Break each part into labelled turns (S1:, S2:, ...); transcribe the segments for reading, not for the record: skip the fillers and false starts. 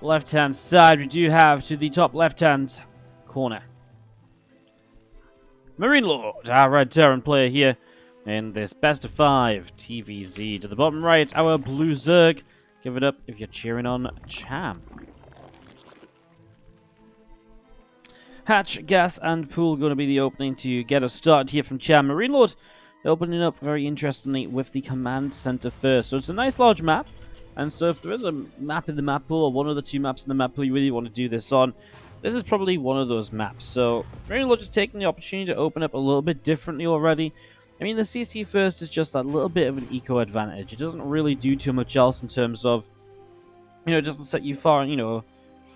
S1: left-hand side, we do have to the top left-hand corner MarineLorD, our red Terran player here in this best of 5 TvZ. To the bottom right, our blue Zerg. Give it up if you're cheering on Cham. Hatch, gas, and pool going to be the opening to get us started here from Cham. MarineLorD opening up very interestingly with the command center first. So it's a nice large map. And so if there is a map in the map pool, or one of the 2 maps in the map pool you really want to do this on, this is probably one of those maps. So MarineLorD is taking the opportunity to open up a little bit differently already. I mean, the CC first is just that little bit of an eco advantage. It doesn't really do too much else in terms of, it doesn't set you far and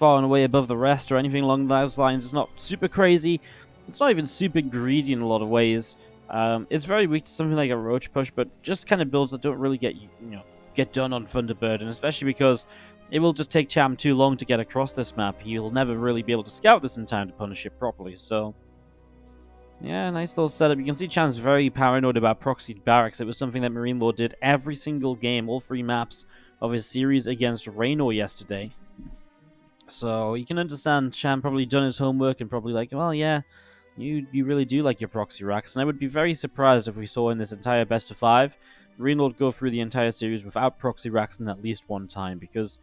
S1: away above the rest or anything along those lines. It's not super crazy. It's not even super greedy in a lot of ways. It's very weak to something like a roach push, but just kind of builds that don't really get done on Thunderbird, and especially because it will just take Cham too long to get across this map. You'll never really be able to scout this in time to punish it properly. So yeah, nice little setup. You can see Cham's very paranoid about proxied barracks. It was something that MarineLorD did every single game, all 3 maps of his series against Raynor yesterday. So you can understand Cham probably done his homework and probably like, well, yeah, you really do like your proxy racks. And I would be very surprised if we saw in this entire best of 5 MarineLorD go through the entire series without proxy racks in at least one time, because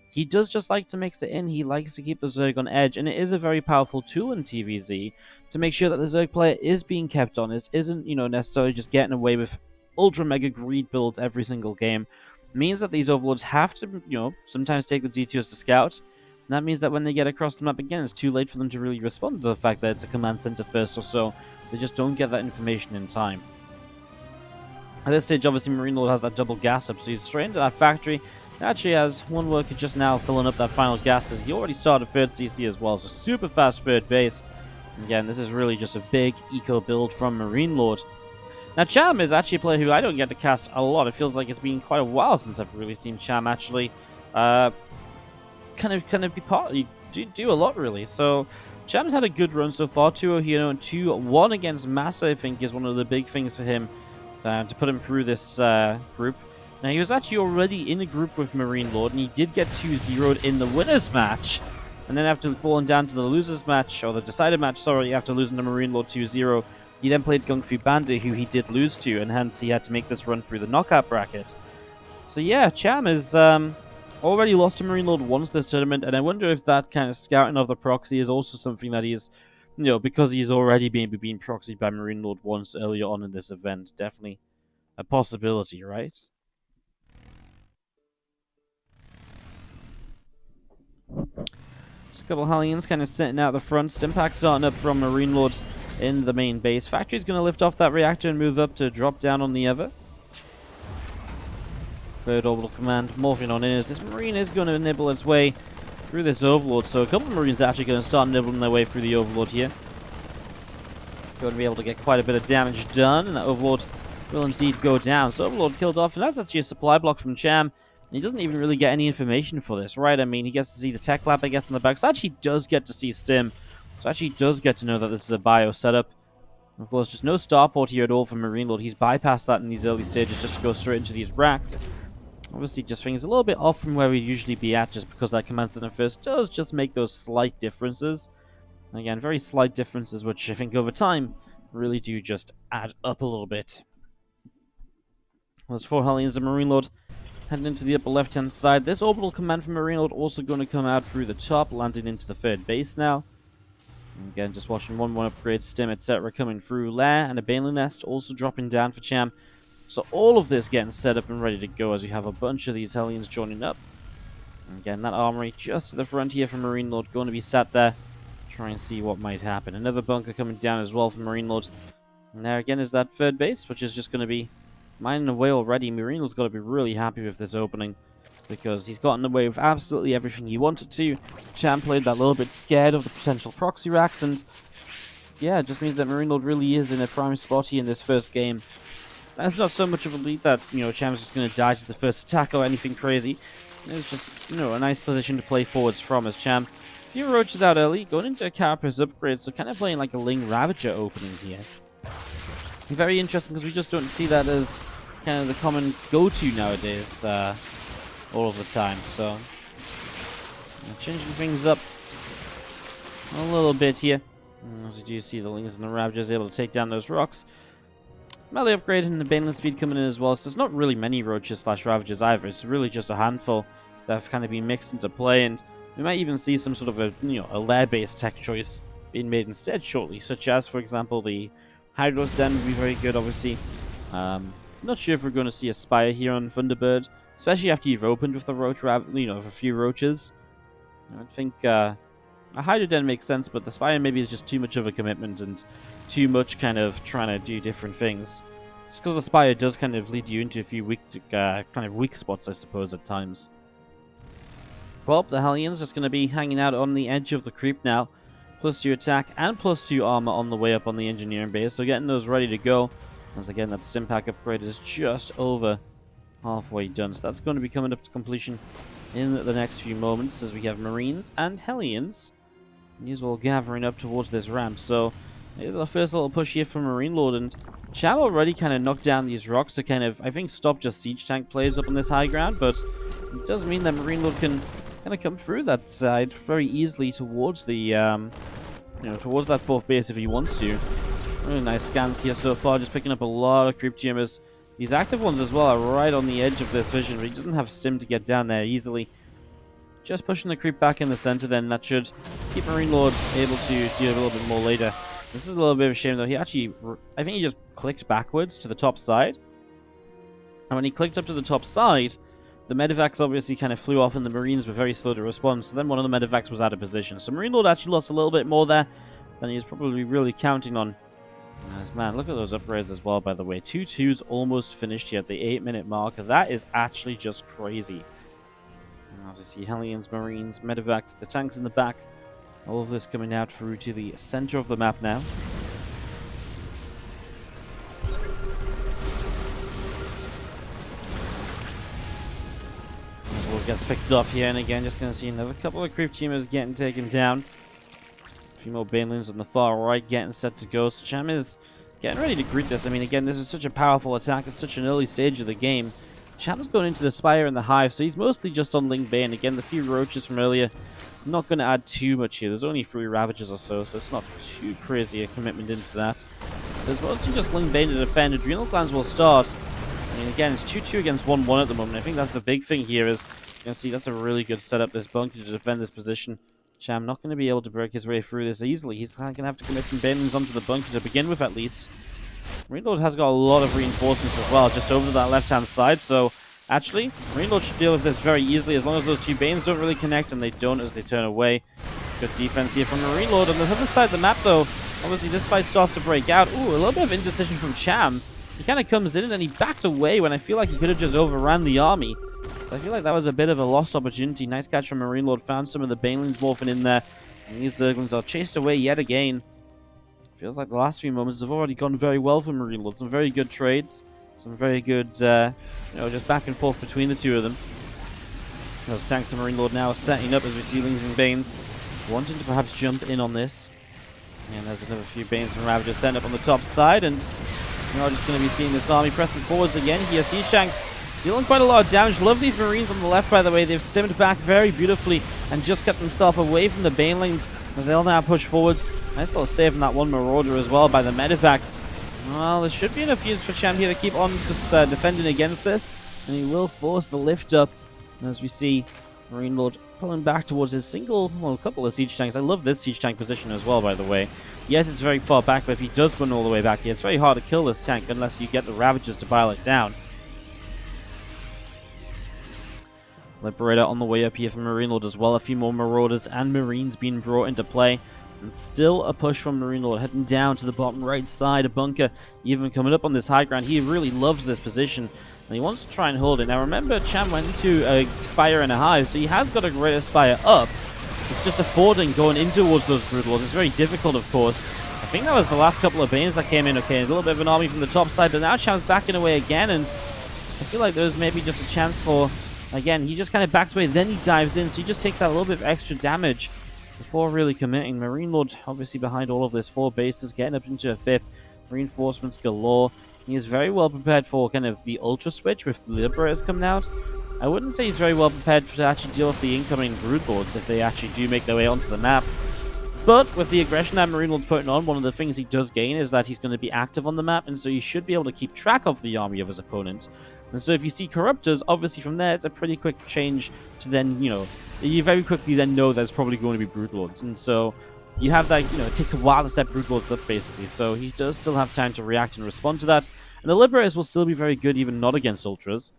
S1: he does just like to mix it in. He likes to keep the Zerg on edge, and it is a very powerful tool in TvZ to make sure that the Zerg player is being kept honest, isn't necessarily just getting away with ultra mega greed builds every single game. It means that these overlords have to sometimes take the detours to scout. And that means that when they get across the map again, it's too late for them to really respond to the fact that it's a command center first or so. They just don't get that information in time. At this stage, obviously, MarineLorD has that double gas up, so he's straight into that factory. He actually has one worker just now filling up that final gas, as he already started 3rd CC as well, so super fast 3rd base. And again, this is really just a big eco build from MarineLorD. Now, Cham is actually a player who I don't get to cast a lot. It feels like it's been quite a while since I've really seen Cham actually kind of be do a lot, really. So Cham's had a good run so far, 2-0 and 2-1 against Massa, I think, is one of the big things for him to put him through this group. Now, he was actually already in a group with MarineLorD, and he did get 2-0'd in the winners match. And then after falling down to the losers match, or the decided match, sorry, after losing to MarineLorD 2-0, he then played Gung Fu Bandit, who he did lose to, and hence he had to make this run through the knockout bracket. So yeah, Cham is already lost to MarineLorD once this tournament, and I wonder if that kind of scouting of the proxy is also something that he's, because he's already being proxied by MarineLorD once earlier on in this event. Definitely a possibility, right? Just a couple of Hellions kind of sitting out the front. Stimpack starting up from MarineLorD in the main base. Factory's going to lift off that reactor and move up to drop down on the other. 3rd orbital command morphing on in as this Marine is going to nibble its way through this Overlord. So a couple of Marines are actually going to start nibbling their way through the Overlord here. Going to be able to get quite a bit of damage done, and that Overlord will indeed go down. So Overlord killed off, and that's actually a supply block from Cham. He doesn't even really get any information for this, right? I mean, he gets to see the tech lab, I guess, in the back. So actually does get to see Stim. So actually does get to know that this is a bio setup. Of course, just no starport here at all for MarineLorD. He's bypassed that in these early stages just to go straight into these racks. Obviously, just things a little bit off from where we'd usually be at, just because that command center first does just make those slight differences. And again, very slight differences, which I think over time really do just add up a little bit. There's 4 Hellions and MarineLorD heading into the upper left-hand side. This orbital command from MarineLorD also going to come out through the top, landing into the 3rd base now. And again, just watching 1-1 upgrade, Stim, etc. coming through. Lair and a Baneling Nest also dropping down for Cham. So all of this getting set up and ready to go as we have a bunch of these Hellions joining up. And again, that armory just to the front here for MarineLorD going to be sat there. Try and see what might happen. Another bunker coming down as well for MarineLorD. And there again is that 3rd base, which is just going to be mining away already. MarineLord's got to be really happy with this opening, because he's gotten away with absolutely everything he wanted to. Cham played that little bit scared of the potential proxy racks, and yeah, it just means that MarineLorD really is in a prime spot here in this first game. That's not so much of a lead that, Cham's just going to die to the first attack or anything crazy. It's just, a nice position to play forwards from as Cham. A few roaches out early, going into a Carapace upgrade, so kind of playing like a Ling Ravager opening here. Very interesting, because we just don't see that as kind of the common go-to nowadays all of the time. So Changing things up a little bit here. As you do see, the Lings and the Ravagers able to take down those rocks. Melee upgrade and the Baneless speed coming in as well, so there's not really many Roaches / Ravagers either. It's really just a handful that have kind of been mixed into play, and we might even see some sort of a lair-based tech choice being made instead shortly, such as, for example, the Hydro's Den would be very good, obviously. Not sure if we're going to see a Spire here on Thunderbird, especially after you've opened with the Roach, with a few Roaches. I think a Hydro Den makes sense, but the Spire maybe is just too much of a commitment and too much kind of trying to do different things. Just because the Spire does kind of lead you into a few weak spots, I suppose, at times. Well, the Hellions just going to be hanging out on the edge of the creep now. +2 attack and +2 armor on the way up on the engineering base, so getting those ready to go. Once again, that Stimpack upgrade is just over halfway done, so that's going to be coming up to completion in the next few moments as we have Marines and Hellions. These all gathering up towards this ramp, so here's our first little push here from MarineLorD, and Cham already kind of knocked down these rocks to kind of, I think, stop just siege tank plays up on this high ground, but it does mean that MarineLorD can kind of come through that side very easily towards the, towards that fourth base if he wants to. Really nice scans here so far, just picking up a lot of creep tumors. These active ones as well are right on the edge of this vision, but he doesn't have stim to get down there easily. Just pushing the creep back in the center, then that should keep MarineLorD able to deal a little bit more later. This is a little bit of a shame though. He actually, I think he just clicked backwards to the top side. And when he clicked up to the top side, the medevacs obviously kind of flew off and the Marines were very slow to respond, so then one of the medevacs was out of position. So MarineLorD actually lost a little bit more there than he was probably really counting on. Man, look at those upgrades as well, by the way. 2-2's almost finished here at the 8-minute mark. That is actually just crazy. As you see, Hellions, Marines, medevacs, the tanks in the back. All of this coming out through to the center of the map now. Gets picked off here, and again, just going to see another couple of creep teamers getting taken down. A few more Banelings on the far right getting set to go. So Cham is getting ready to greet this. I mean, again, this is such a powerful attack at such an early stage of the game. Cham's going into the Spire and the Hive, so he's mostly just on Ling Bay, and again, the few Roaches from earlier, not going to add too much here. There's only 3 Ravagers or so, so it's not too crazy a commitment into that. So it's mostly just Ling Bay to defend. Adrenal Glands will start. I mean, again, it's 2-2 against 1-1 at the moment. I think that's the big thing here is, you can see that's a really good setup, this bunker to defend this position. Cham not going to be able to break his way through this easily. He's going to have to commit some Banelings onto the bunker to begin with, at least. MarineLorD has got a lot of reinforcements as well, just over to that left-hand side, so actually, MarineLorD should deal with this very easily as long as those 2 Banes don't really connect, and they don't as they turn away. Good defense here from MarineLorD. On the other side of the map, though, obviously this fight starts to break out. Ooh, a little bit of indecision from Cham. He kind of comes in and then he backed away when I feel like he could have just overran the army. So I feel like that was a bit of a lost opportunity. Nice catch from MarineLorD. Found some of the Banelings morphing in there. And these Zerglings are chased away yet again. Feels like the last few moments have already gone very well for MarineLorD. Some very good trades. Some very good, just back and forth between the two of them. Those tanks of MarineLorD now are setting up as we see Lings and Banes wanting to perhaps jump in on this. And there's another few Banes and Ravagers set up on the top side, and we're just going to be seeing this army pressing forwards again here. Siege tanks dealing quite a lot of damage. Love these Marines on the left, by the way. They've stemmed back very beautifully and just kept themselves away from the Banelings as they'll now push forwards. Nice little save from that one Marauder as well by the medevac. Well, there should be enough use for Cham here to keep on just defending against this, and he will force the lift up. And as we see MarineLorD pulling back towards his a couple of siege tanks. I love this siege tank position as well, by the way. Yes, it's very far back, but if he does spin all the way back here, it's very hard to kill this tank unless you get the Ravagers to pile it down. Liberator on the way up here from MarineLorD as well. A few more Marauders and Marines being brought into play. And still a push from MarineLorD, heading down to the bottom right side of bunker, even coming up on this high ground. He really loves this position, and he wants to try and hold it. Now remember, Cham went into a Spire and a Hive, so he has got a greater Spire up. It's just affording going in towards those Brood Lords. It's very difficult, of course. I think that was the last couple of Banes that came in. Okay, a little bit of an army from the top side, but now Cham's backing away again, and I feel like there's maybe just a chance for, again, he just kind of backs away, then he dives in, so he just takes that little bit of extra damage before really committing. MarineLorD obviously behind all of this, 4 bases, getting up into a 5th, reinforcements galore. He is very well prepared for kind of the Ultra Switch with the Liberators coming out. I wouldn't say he's very well prepared to actually deal with the incoming Broodlords if they actually do make their way onto the map. But with the aggression that MarineLorD's putting on, one of the things he does gain is that he's going to be active on the map, and so he should be able to keep track of the army of his opponent. And so if you see Corruptors, obviously from there, it's a pretty quick change to then, you very quickly then know there's probably going to be Broodlords. And so you have that, it takes a while to set Broodlords up, basically. So he does still have time to react and respond to that. And the Liberators will still be very good, even not against Ultras.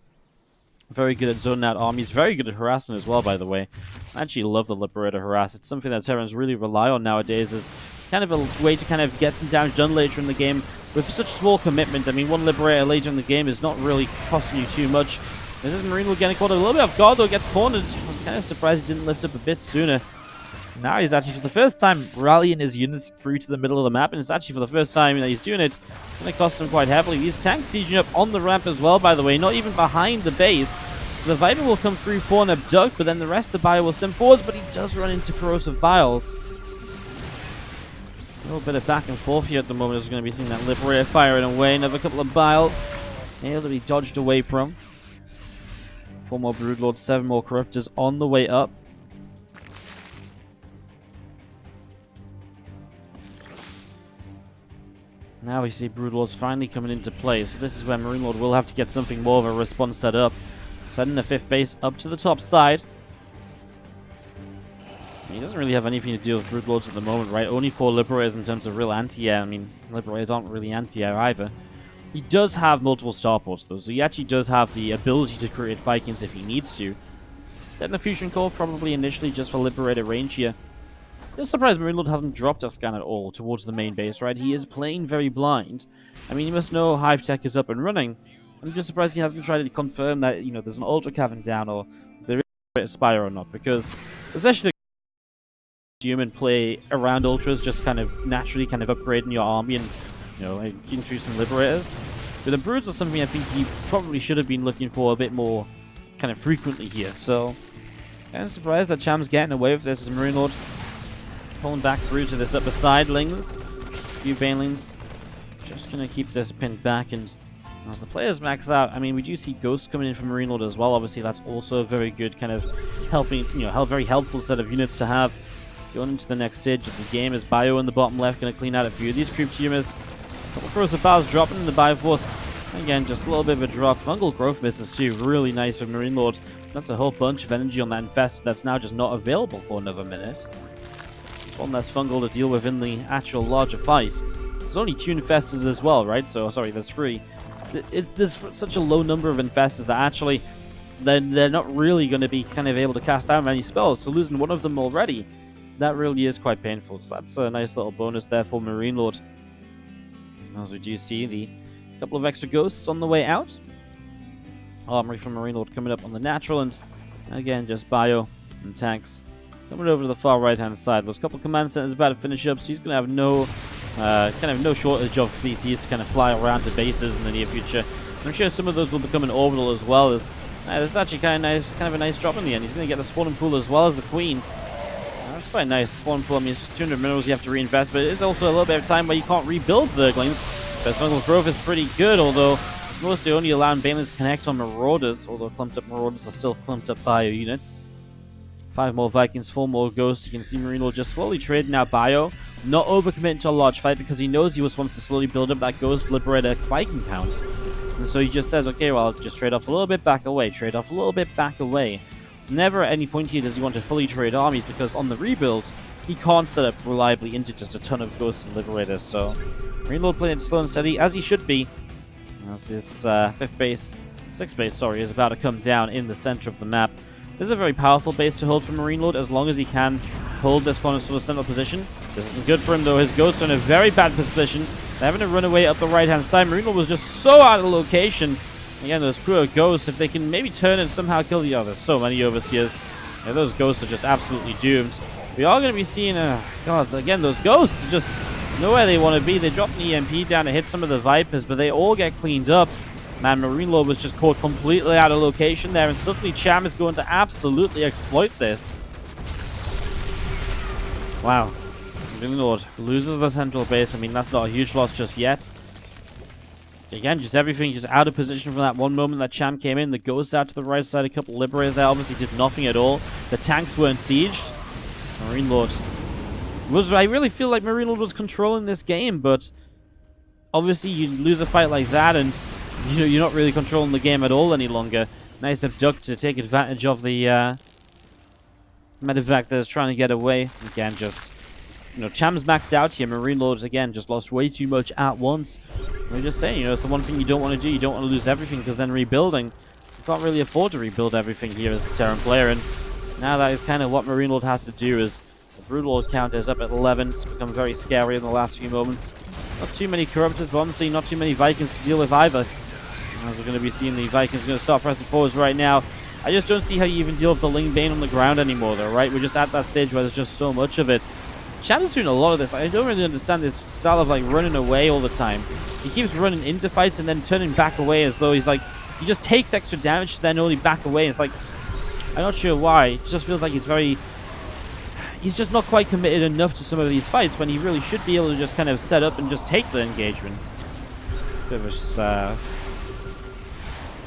S1: Very good at zoning out armies. Very good at harassing as well, by the way. I actually love the Liberator harass. It's something that Terrans really rely on nowadays as kind of a way to kind of get some damage done later in the game with such small commitment. I mean, one Liberator later in the game is not really costing you too much. This is MarineLorD getting caught a little bit off guard, though. Gets cornered. I was kind of surprised he didn't lift up a bit sooner. Now he's actually, for the first time, rallying his units through to the middle of the map, and it's actually for the first time that he's doing it. It's going to cost him quite heavily. These tanks sieging up on the ramp as well, by the way, not even behind the base. So the Viper will come through for an abduct, but then the rest of the Bio will stem forwards, but he does run into corrosive vials. A little bit of back and forth here at the moment. As we're going to be seeing that Liberator firing away. Another couple of vials able to be dodged away from. 4 more Broodlords, 7 more Corruptors on the way up. Now we see Broodlords finally coming into play, so this is where MarineLorD will have to get something more of a response set up. Sending the 5th base up to the top side. He doesn't really have anything to do with Broodlords at the moment, right? Only 4 Liberators in terms of real anti-air. I mean, Liberators aren't really anti-air either. He does have multiple starports, though, so he actually does have the ability to create Vikings if he needs to. Then the Fusion Core, probably initially just for Liberator range here. Just surprised MarineLorD hasn't dropped a scan at all towards the main base, right? He is playing very blind. I mean, he must know Hive Tech is up and running. I'm just surprised he hasn't tried to confirm that, there's an Ultra Cavern down or there is a Spire or not, because especially the human play around Ultras, just kind of naturally kind of upgrading your army and, introducing Liberators. But the Broods are something I think he probably should have been looking for a bit more kind of frequently here, so kind of surprised that Cham's getting away with this as MarineLorD pulling back through to this upper side. Lings, a few Banelings, just going to keep this pinned back, and as the players max out, I mean, we do see Ghosts coming in from MarineLorD as well. Obviously, that's also a very good kind of helping, very helpful set of units to have going into the next stage of the game. As Bio in the bottom left going to clean out a few of these creep tumors. A couple of corrosive bars dropping in the Bioforce. Again, just a little bit of a drop. Fungal growth misses too. Really nice for MarineLorD. That's a whole bunch of energy on that infest that's now just not available for another minute. There's one less fungal to deal with in the actual larger fight. There's only 2 infestors as well, right? So, sorry, there's 3. There's such a low number of infestors that actually they're not really going to be kind of able to cast out many spells, so losing one of them already, that really is quite painful. So that's a nice little bonus there for MarineLorD. As we do see the couple of extra Ghosts on the way out. Armory from MarineLorD coming up on the natural, and again just Bio and tanks coming over to the far right hand side. Those couple of command centers about to finish up, so he's going to have no shortage of CCs to kind of fly around to bases in the near future. I'm sure some of those will become an orbital as well. As this is actually kind of a nice drop in the end. He's going to get the spawning pool as well as the queen. That's quite nice. Spawn pool, I mean, it's just 200 minerals you have to reinvest, but it is also a little bit of time where you can't rebuild Zerglings. But fungal growth is pretty good, although it's mostly only allowing Banelings to connect on Marauders, although clumped up Marauders are still clumped up Bio units. 5 more Vikings, 4 more Ghosts. You can see MarineLorD just slowly trading out Bio. Not overcommitting to a large fight because he knows he just wants to slowly build up that Ghost Liberator Viking count. And so he just says, okay, well, I'll just trade off a little bit, back away. Trade off a little bit, back away. Never at any point here does he want to fully trade armies, because on the rebuild, he can't set up reliably into just a ton of Ghosts and Liberators. So MarineLorD playing slow and steady, as he should be. As this 6th base, is about to come down in the center of the map. This is a very powerful base to hold for MarineLorD as long as he can hold this corner sort of central position. This isn't good for him, though. His Ghosts are in a very bad position. They're having to run away up the right-hand side. MarineLorD was just so out of location. Again, those poor Ghosts, if they can maybe turn and somehow kill the others. So many Overseers. Yeah, those Ghosts are just absolutely doomed. We are going to be seeing, God, again, those Ghosts are just nowhere they want to be. They drop an EMP down to hit some of the Vipers, but they all get cleaned up. Man, MarineLorD was just caught completely out of location there, and suddenly Cham is going to absolutely exploit this. Wow. MarineLorD loses the central base. I mean, that's not a huge loss just yet. Again, just everything just out of position from that one moment that Cham came in. The ghosts out to the right side, a couple of liberators there obviously did nothing at all. The tanks weren't sieged. MarineLorD was, I really feel like MarineLorD was controlling this game, but obviously you lose a fight like that and you're not really controlling the game at all any longer. Nice abduct to take advantage of the medevac that's trying to get away. Again, just, Cham's maxed out here. MarineLorD, again, just lost way too much at once. We're just saying, it's the one thing you don't want to do. You don't want to lose everything, because then rebuilding, you can't really afford to rebuild everything here as the Terran player. And now that is kind of what MarineLorD has to do. Is the Broodlord count is up at 11. It's become very scary in the last few moments. Not too many Corruptors, but honestly not too many Vikings to deal with either. As we're going to be seeing, the Vikings are going to start pressing forwards right now. I just don't see how you even deal with the Ling Bane on the ground anymore, though, right? We're just at that stage where there's just so much of it. Cham is doing a lot of this. I don't really understand this style of, like, running away all the time. He keeps running into fights and then turning back away as though he's, like, he just takes extra damage to then only back away. It's like, I'm not sure why. It just feels like he's just not quite committed enough to some of these fights when he really should be able to just kind of set up and just take the engagement. It's a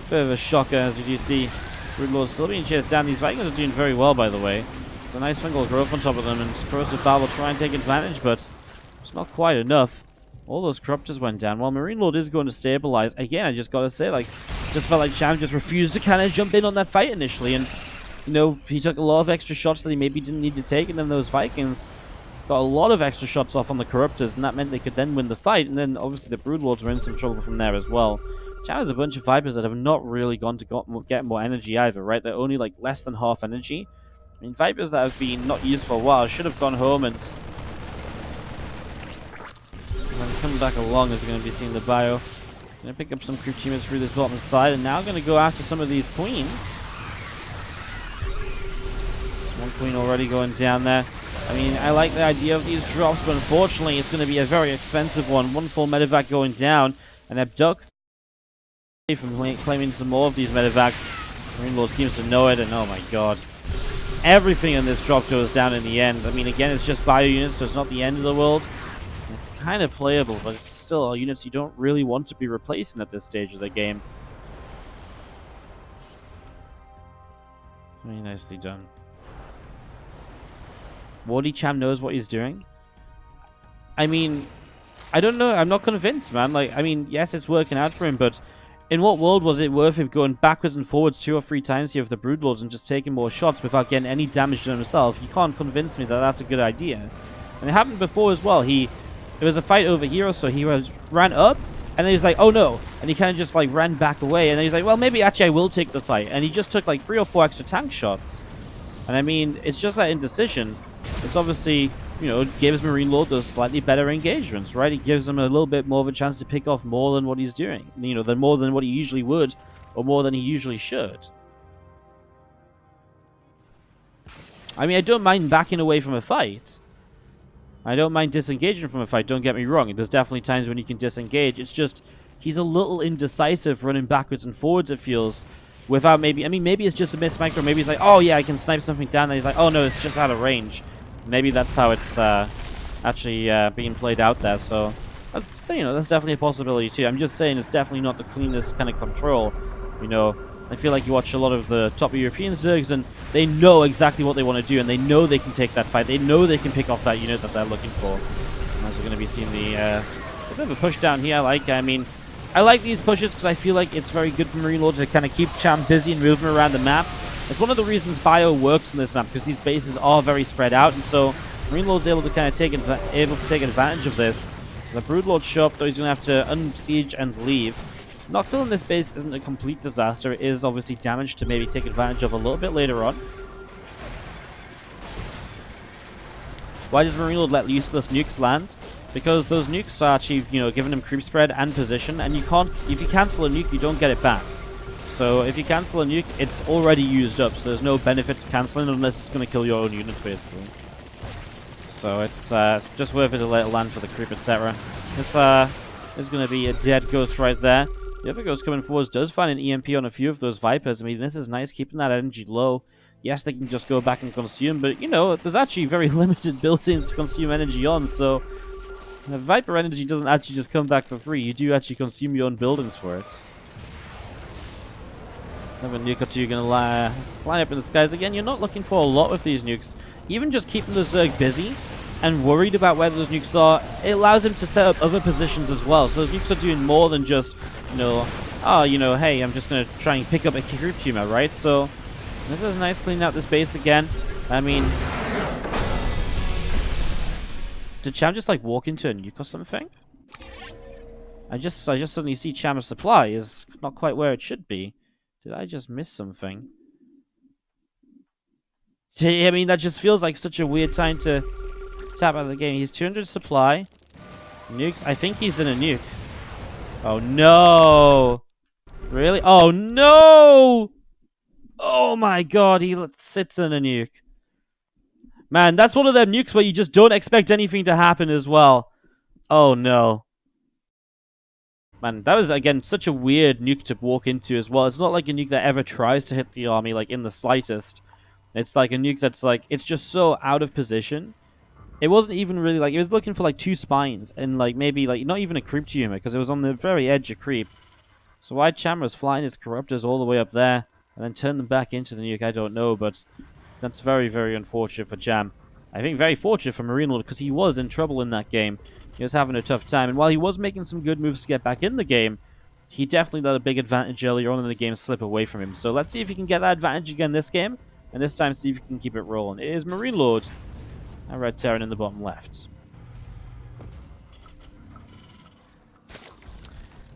S1: bit of a shocker, as we do see Broodlord still being chased down. These Vikings are doing very well, by the way. It's a nice fungal growth on top of them, and Corrosive Bow will try and take advantage, but it's not quite enough. All those Corruptors went down. While MarineLorD is going to stabilize, again, I just gotta say, like, just felt like Cham just refused to kind of jump in on that fight initially, and, he took a lot of extra shots that he maybe didn't need to take, and then those Vikings got a lot of extra shots off on the Corruptors, and that meant they could then win the fight, and then obviously the Broodlords were in some trouble from there as well. Cham has a bunch of Vipers that have not really gone to get more energy either, right? They're only, like, less than half energy. I mean, Vipers that have been not used for a while should have gone home and coming back along as we're going to be seeing the bio. Going to pick up some crew teamers through this bottom side, and now going to go after some of these queens. One queen already going down there. I mean, I like the idea of these drops, but unfortunately it's going to be a very expensive one. One full medevac going down, and abduct from claiming some more of these medevacs. MarineLorD seems to know it, and oh my god. Everything in this drop goes down in the end. I mean, again, it's just bio units, so it's not the end of the world. It's kind of playable, but it's still units you don't really want to be replacing at this stage of the game. Very nicely done. Cham knows what he's doing. I mean, I don't know. I'm not convinced, man. Like, I mean, yes, it's working out for him, but in what world was it worth him going backwards and forwards 2 or 3 times here with the Broodlords and just taking more shots without getting any damage to himself? You can't convince me that that's a good idea. And it happened before as well. There was a fight over here or so. He ran up, and then he's like, oh no. And he kind of just, like, ran back away. And then he's like, well, maybe actually I will take the fight. And he just took, like, 3 or 4 extra tank shots. And I mean, it's just that indecision. It's obviously, gives MarineLorD those slightly better engagements, right? It gives him a little bit more of a chance to pick off more than what he's doing. Than more than what he usually would, or more than he usually should. I mean, I don't mind backing away from a fight. I don't mind disengaging from a fight, don't get me wrong. There's definitely times when you can disengage. It's just, he's a little indecisive running backwards and forwards, it feels. Without maybe, I mean, maybe it's just a mismatch, or maybe he's like, oh yeah, I can snipe something down, and he's like, oh no, it's just out of range. Maybe that's how it's actually being played out there, so, that's definitely a possibility too. I'm just saying it's definitely not the cleanest kind of control. I feel like you watch a lot of the top European Zergs, and they know exactly what they want to do, and they know they can take that fight. They know they can pick off that unit that they're looking for. As we're going to be seeing a bit of a push down here. I like these pushes because I feel like it's very good for MarineLorD to kind of keep Cham busy and moving around the map. It's one of the reasons bio works in this map, because these bases are very spread out, and so MarineLorD's able to kind of take advantage of this. As the Broodlord show up, though, he's going to have to unsiege and leave. Not killing this base isn't a complete disaster. It is obviously damage to maybe take advantage of a little bit later on. Why does MarineLorD let useless nukes land? Because those nukes are actually, giving them creep spread and position, and if you cancel a nuke, you don't get it back. So if you cancel a nuke, it's already used up, so there's no benefit to canceling unless it's going to kill your own units, basically. So it's just worth it to let it land for the creep, etc. This is going to be a dead ghost right there. The other ghost coming forwards does find an EMP on a few of those Vipers. I mean, this is nice, keeping that energy low. Yes, they can just go back and consume, but, there's actually very limited buildings to consume energy on, so The Viper energy doesn't actually just come back for free. You do actually consume your own buildings for it. Another nuke or two going to line up in the skies. Again, you're not looking for a lot with these nukes. Even just keeping the Zerg busy and worried about where those nukes are, it allows him to set up other positions as well. So those nukes are doing more than just, hey, I'm just going to try and pick up a group tumor, right? So this is nice, cleaning out this base again. I mean, did Cham just like walk into a nuke or something? I just suddenly see Cham's supply is not quite where it should be. Did I just miss something? I mean, that just feels like such a weird time to tap out of the game. He's 200 supply. Nukes. I think he's in a nuke. Oh, no. Really? Oh, no. Oh, my God. He sits in a nuke. Man, that's one of them nukes where you just don't expect anything to happen as well. Oh, no. Man, that was, again, such a weird nuke to walk into as well. It's not like a nuke that ever tries to hit the army, like, in the slightest. It's like a nuke that's, like, it's just so out of position. It wasn't even really, like, it was looking for, like, 2 spines and, like, maybe, like, not even a creep tumor, because it was on the very edge of creep. So why Cham was flying his corruptors all the way up there and then turn them back into the nuke, I don't know, but that's very, very unfortunate for Cham. I think very fortunate for MarineLorD, because he was in trouble in that game. He was having a tough time, and while he was making some good moves to get back in the game, he definitely let a big advantage earlier on in the game slip away from him. So let's see if he can get that advantage again this game, and this time see if he can keep it rolling. It is MarineLorD, and Red Terran in the bottom left.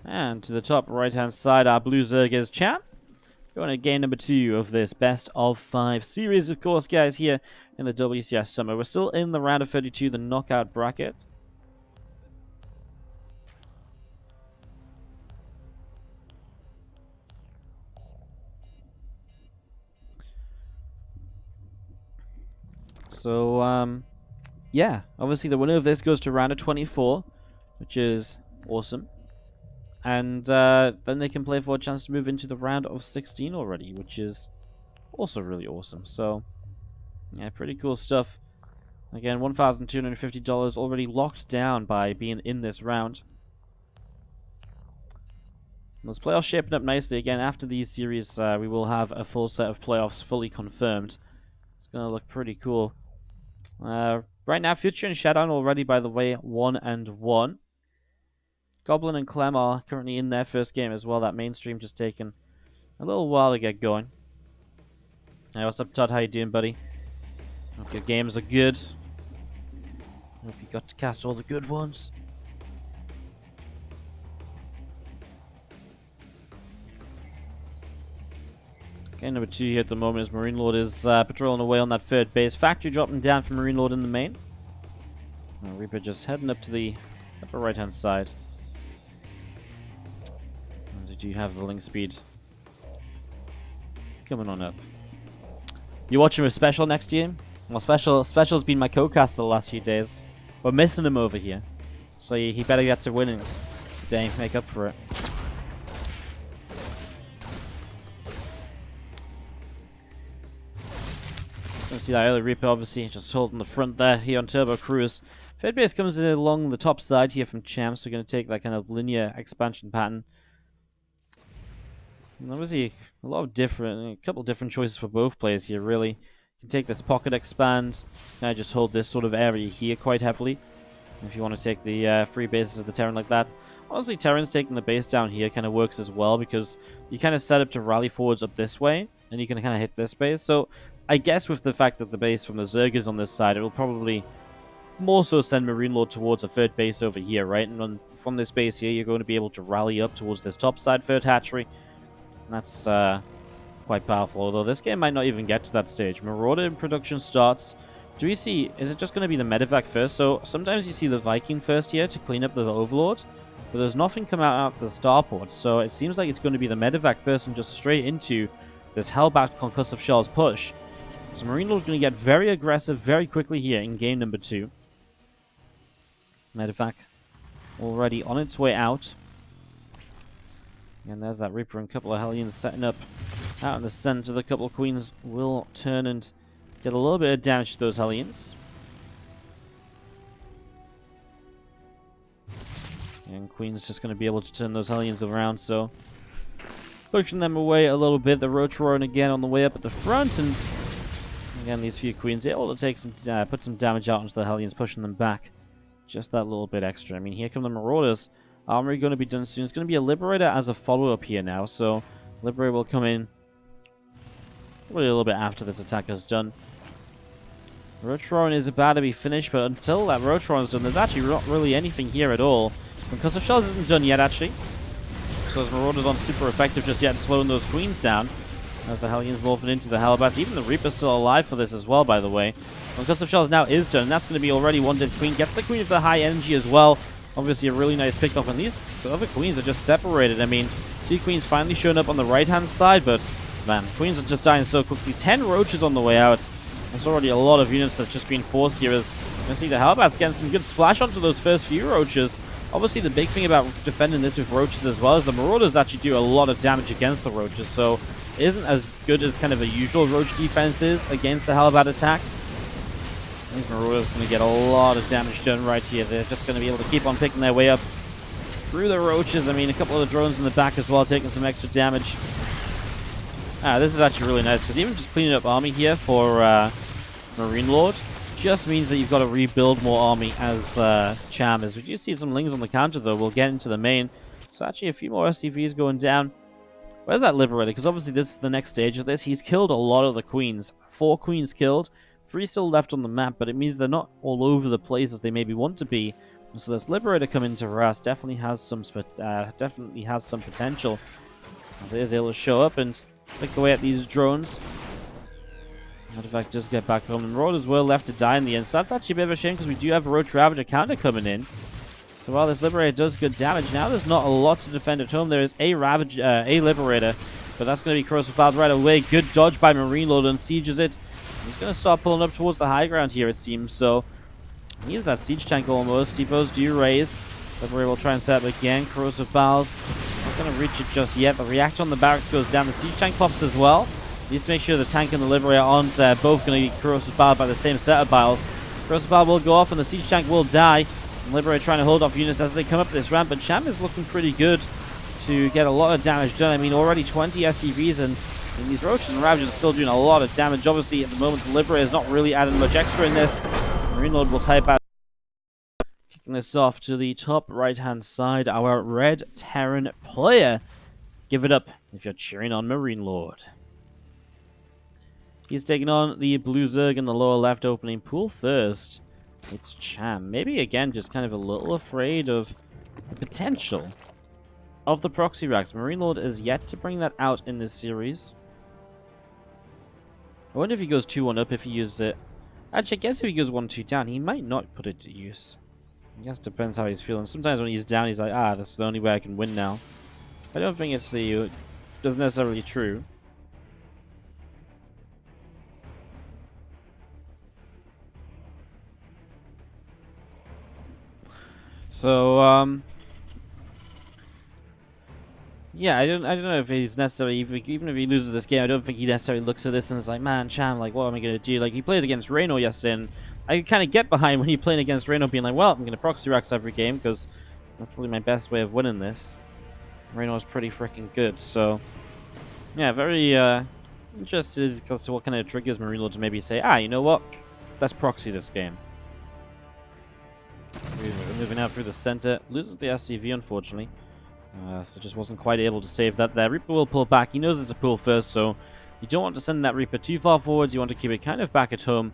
S1: And to the top right-hand side, our blue Zerg is Cham. Going to game number 2 of this best of 5 series, of course, guys, here in the WCS Summer. We're still in the round of 32, the knockout bracket. So, yeah, obviously the winner of this goes to round of 24, which is awesome. And then they can play for a chance to move into the round of 16 already, which is also really awesome. So, yeah, pretty cool stuff. Again, $1,250 already locked down by being in this round. And those playoffs shaping up nicely. Again, after these series, we will have a full set of playoffs fully confirmed. It's going to look pretty cool. Right now, Future and Shadowdown already, by the way, 1-1. Goblin and Clem are currently in their first game as well. That mainstream just taken a little while to get going. Hey, what's up, Todd? How you doing, buddy? Hope your games are good. Hope you got to cast all the good ones. Okay, number 2 here at the moment is MarineLorD is patrolling away on that third base. Factory dropping down for MarineLorD in the main. And Reaper just heading up to the upper right-hand side. And they do have the link speed coming on up. You watching with Special next year? Well, Special's been my co-caster the last few days. We're missing him over here. So he better get to winning today and make up for it. See that early Reaper, obviously, just holding the front there here on Turbo Cruise. Third base comes in along the top side here from Cham, so we're going to take that kind of linear expansion pattern. And obviously, a couple of different choices for both players here, really. You can take this pocket expand, kind of just hold this sort of area here quite heavily. If you want to take the free bases of the Terran like that. Honestly, Terran's taking the base down here kind of works as well, because you kind of set up to rally forwards up this way, and you can kind of hit this base. So I guess with the fact that the base from the Zerg is on this side, it will probably more so send MarineLorD towards a third base over here, right? And from this base here, you're going to be able to rally up towards this top side third hatchery. And that's quite powerful, although this game might not even get to that stage. Marauder in production starts. Do we see, is it just going to be the medevac first? So sometimes you see the Viking first here to clean up the Overlord, but there's nothing come out of the starport, so it seems like it's going to be the medevac first and just straight into this hellback concussive shells push. So MarineLorD's going to get very aggressive very quickly here in game number 2. Medevac already on its way out. And there's that Reaper and a couple of Hellions setting up out in the center. The couple of Queens will turn and get a little bit of damage to those Hellions. And Queen's just going to be able to turn those Hellions around, so pushing them away a little bit. The Roach roaring again on the way up at the front, and again, these few Queens able to take some, put some damage out onto the Hellions, pushing them back just that little bit extra. I mean, here come the Marauders. Armory going to be done soon. It's going to be a Liberator as a follow-up here now, so Liberator will come in probably a little bit after this attack is done. Roach roaring is about to be finished, but until that Roach roaring is done, there's actually not really anything here at all. Because the Shells isn't done yet, actually. So those Marauders aren't super effective just yet, slowing those Queens down. As the Hellions morphing into the Hellbats. Even the Reaper's still alive for this as well, by the way. Because of Shells now is done, and that's going to be already one dead Queen. Gets the Queen of the high energy as well. Obviously a really nice pickoff, and these other Queens are just separated. I mean, 2 Queens finally showing up on the right-hand side, but man, Queens are just dying so quickly. 10 Roaches on the way out. There's already a lot of units that's just been forced here, as you can see the Hellbats getting some good splash onto those first few Roaches. Obviously, the big thing about defending this with Roaches as well is the Marauders actually do a lot of damage against the Roaches, so it isn't as good as kind of a usual Roach defense is against the Hellbat attack. These Marauders are going to get a lot of damage done right here. They're just going to be able to keep on picking their way up through the Roaches. I mean, a couple of the drones in the back as well, taking some extra damage. This is actually really nice, because even just cleaning up army here for MarineLorD just means that you've got to rebuild more army as Cham is. We do see some Lings on the counter, though. We'll get into the main. So actually a few more SCVs going down. Where's that Liberator? Because obviously this is the next stage of this. He's killed a lot of the Queens. 4 Queens killed. 3 still left on the map, but it means they're not all over the place as they maybe want to be. So this Liberator coming to harass definitely has some potential. As he is able to show up and pick away at these drones. Artifact does get back home, and Marauders were left to die in the end. So that's actually a bit of a shame, because we do have a Roach Ravager counter coming in. So while this Liberator does good damage, now there's not a lot to defend at home. There is a Liberator, but that's going to be Corrosive Valve right away. Good dodge by MarineLorD, and sieges it. He's going to start pulling up towards the high ground here, it seems. So he is that siege tank almost. Depots do raise. Liberator will try and set up again. Corrosive Valves not going to reach it just yet. The react on the barracks goes down. The siege tank pops as well. Needs to make sure the tank and the Liberator aren't both going to get Corrosive Valve by the same set of biles. Corrosive Valve will go off, and the siege tank will die. And Liberator trying to hold off units as they come up this ramp, but Cham is looking pretty good to get a lot of damage done. I mean, already 20 SCVs, and these Roaches and Ravagers are still doing a lot of damage. Obviously, at the moment, the Liberator is not really adding much extra in this. MarineLorD will type out, kicking this off to the top right-hand side. Our red Terran player. Give it up if you're cheering on MarineLorD. He's taking on the Blue Zerg in the lower left opening pool first. It's Cham. Maybe, again, just kind of a little afraid of the potential of the proxy racks. MarineLorD is yet to bring that out in this series. I wonder if he goes 2-1 up, if he uses it. Actually, I guess if he goes 1-2 down, he might not put it to use. I guess it depends how he's feeling. Sometimes when he's down, he's like, this is the only way I can win now. I don't think it's doesn't necessarily true. So, yeah, I don't know if he's necessarily, even if he loses this game, I don't think he necessarily looks at this and is like, man, Cham, like, what am I going to do? Like, he played against Reno yesterday, and I kind of get behind when he playing against Reno being like, well, I'm going to proxy racks every game, because that's probably my best way of winning this. Reno is pretty freaking good, so, yeah, very interested as to what kind of triggers MarineLorD to maybe say, you know what, let's proxy this game. Moving out through the center. Loses the SCV, unfortunately. So just wasn't quite able to save that there. Reaper will pull back. He knows it's a pull first, so you don't want to send that Reaper too far forwards. You want to keep it kind of back at home.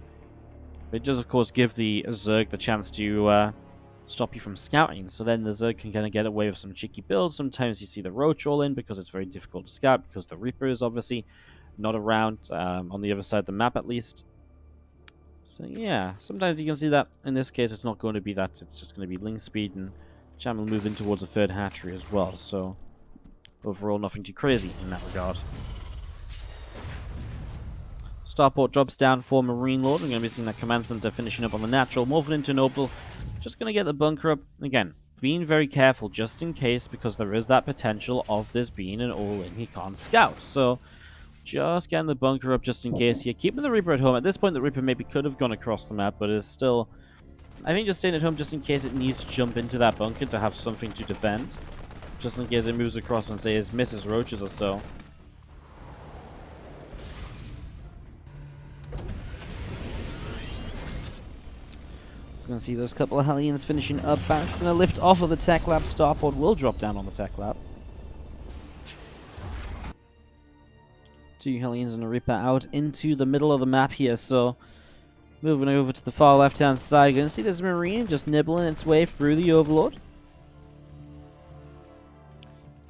S1: But it does, of course, give the Zerg the chance to stop you from scouting. So then the Zerg can kind of get away with some cheeky builds. Sometimes you see the Roach roll in because it's very difficult to scout, because the Reaper is obviously not around on the other side of the map, at least. So yeah, sometimes you can see that. In this case, it's not going to be that. It's just going to be Ling speed, and Cham will move in towards a third hatchery as well. So overall, nothing too crazy in that regard. Starport drops down for MarineLorD. We're going to be seeing that command center finishing up on the natural, morphing into an opal. Just going to get the bunker up. Again, being very careful just in case, because there is that potential of this being an all-in he can't scout. So just getting the bunker up just in case here. Keeping the Reaper at home. At this point, the Reaper maybe could have gone across the map, but is still I think just staying at home just in case it needs to jump into that bunker to have something to defend. Just in case it moves across and say it misses roaches or so. Just gonna see those couple of Hellions finishing up. Barrett's gonna lift off of the tech lab. Starport will drop down on the tech lab. 2 Hellions and a Reaper out into the middle of the map here, so moving over to the far left-hand side, you're going to see this Marine just nibbling its way through the Overlord.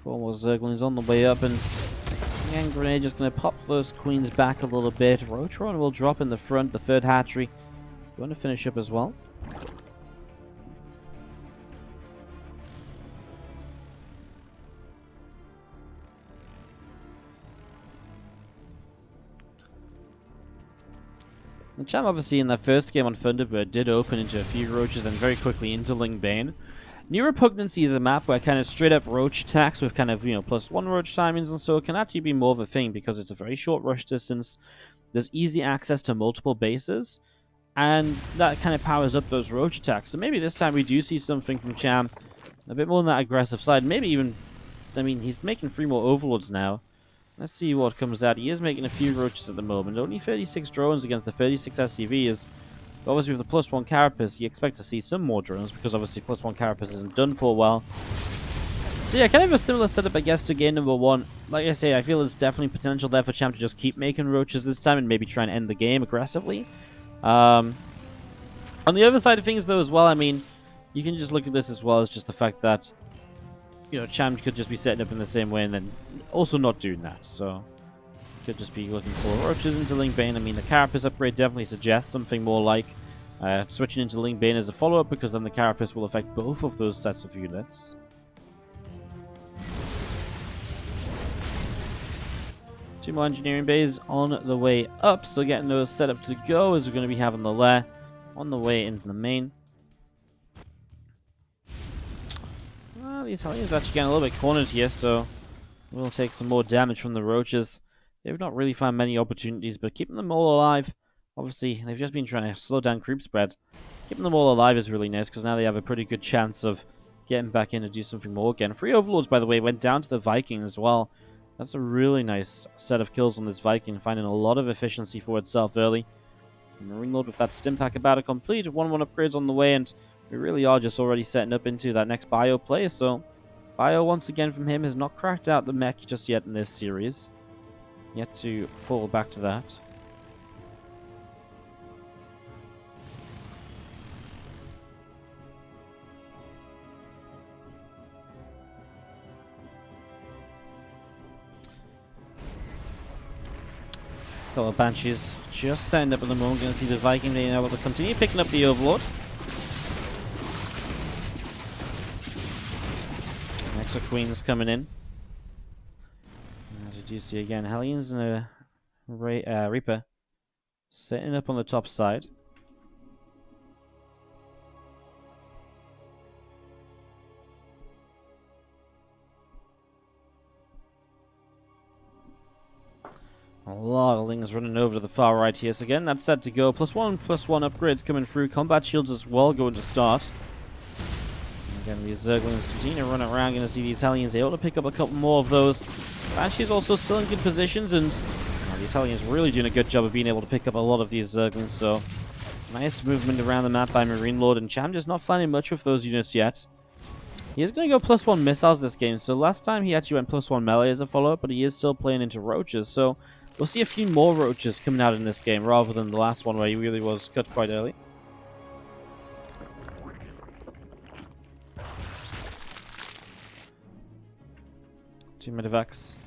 S1: 4 more Zerglings on the way up, and Hand Grenade just going to pop those Queens back a little bit. Rotron will drop in the front, the 3rd hatchery. Going to finish up as well. The Cham obviously in that first game on Thunderbird did open into a few roaches, then very quickly into Lingbane. New Repugnancy is a map where kind of straight up roach attacks with kind of, you know, +1 roach timings and so it can actually be more of a thing because it's a very short rush distance. There's easy access to multiple bases, and that kind of powers up those roach attacks. So maybe this time we do see something from Cham a bit more on that aggressive side. Maybe even, I mean, he's making 3 more Overlords now. Let's see what comes out. He is making a few roaches at the moment. Only 36 drones against the 36 SCVs. But obviously with the +1 carapace, you expect to see some more drones because obviously +1 carapace isn't done for well. So yeah, kind of a similar setup, I guess, to game number 1. Like I say, I feel there's definitely potential there for Cham to just keep making roaches this time and maybe try and end the game aggressively. On the other side of things, though, as well, I mean, you can just look at this as well as just the fact that, you know, Cham could just be setting up in the same way and then also not doing that. So, could just be looking for roaches into Lingbane. I mean, the carapace upgrade definitely suggests something more like switching into Lingbane as a follow-up, because then the carapace will affect both of those sets of units. Two more engineering bays on the way up, so getting those set up to go as we're going to be having the lair on the way into the main. These Hellions actually getting a little bit cornered here, so we'll take some more damage from the roaches. They've not really found many opportunities, but keeping them all alive, obviously, they've just been trying to slow down creep spread. Keeping them all alive is really nice, because now they have a pretty good chance of getting back in to do something more again. 3 Overlords, by the way, went down to the Viking as well. That's a really nice set of kills on this Viking, finding a lot of efficiency for itself early. MarineLorD with that stim pack about to complete, 1-1 upgrades on the way, and we really are just already setting up into that next Bio play, so Bio, once again from him, has not cracked out the mech just yet in this series. Yet to fall back to that. Couple of Banshees just setting up at the moment. Going to see the Viking being able to continue picking up the Overlord. Extra Queens coming in. As you do see again, Hellions and a Reaper setting up on the top side. A lot of Lings running over to the far right here. So again, that's set to go. +1/+1 upgrades coming through. Combat shields as well going to start. And again, these Zerglings continue to run around. Going to see these Hellions able to pick up a couple more of those. Banshee's also still in good positions, and these Hellions really doing a good job of being able to pick up a lot of these Zerglings. So nice movement around the map by MarineLorD, and Cham just not finding much with those units yet. He is going to go +1 missiles this game. So last time he actually went +1 melee as a follow-up, but he is still playing into roaches. So we'll see a few more roaches coming out in this game, rather than the last one where he really was cut quite early. Two Medivacs.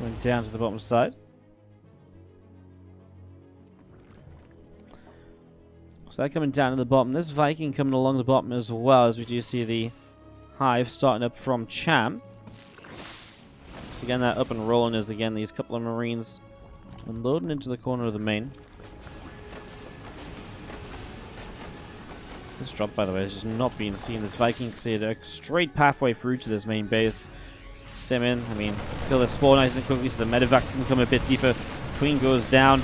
S1: Going down to the bottom side. So they're coming down to the bottom. This Viking coming along the bottom as well, as we do see the hive starting up from Cham. So again, that up and rolling is again these couple of Marines unloading into the corner of the main. This drop, by the way, has just not been seen. This Viking cleared a straight pathway through to this main base. Stem in, I mean, kill the spawn nice and quickly so the Medivacs can come a bit deeper. Queen goes down.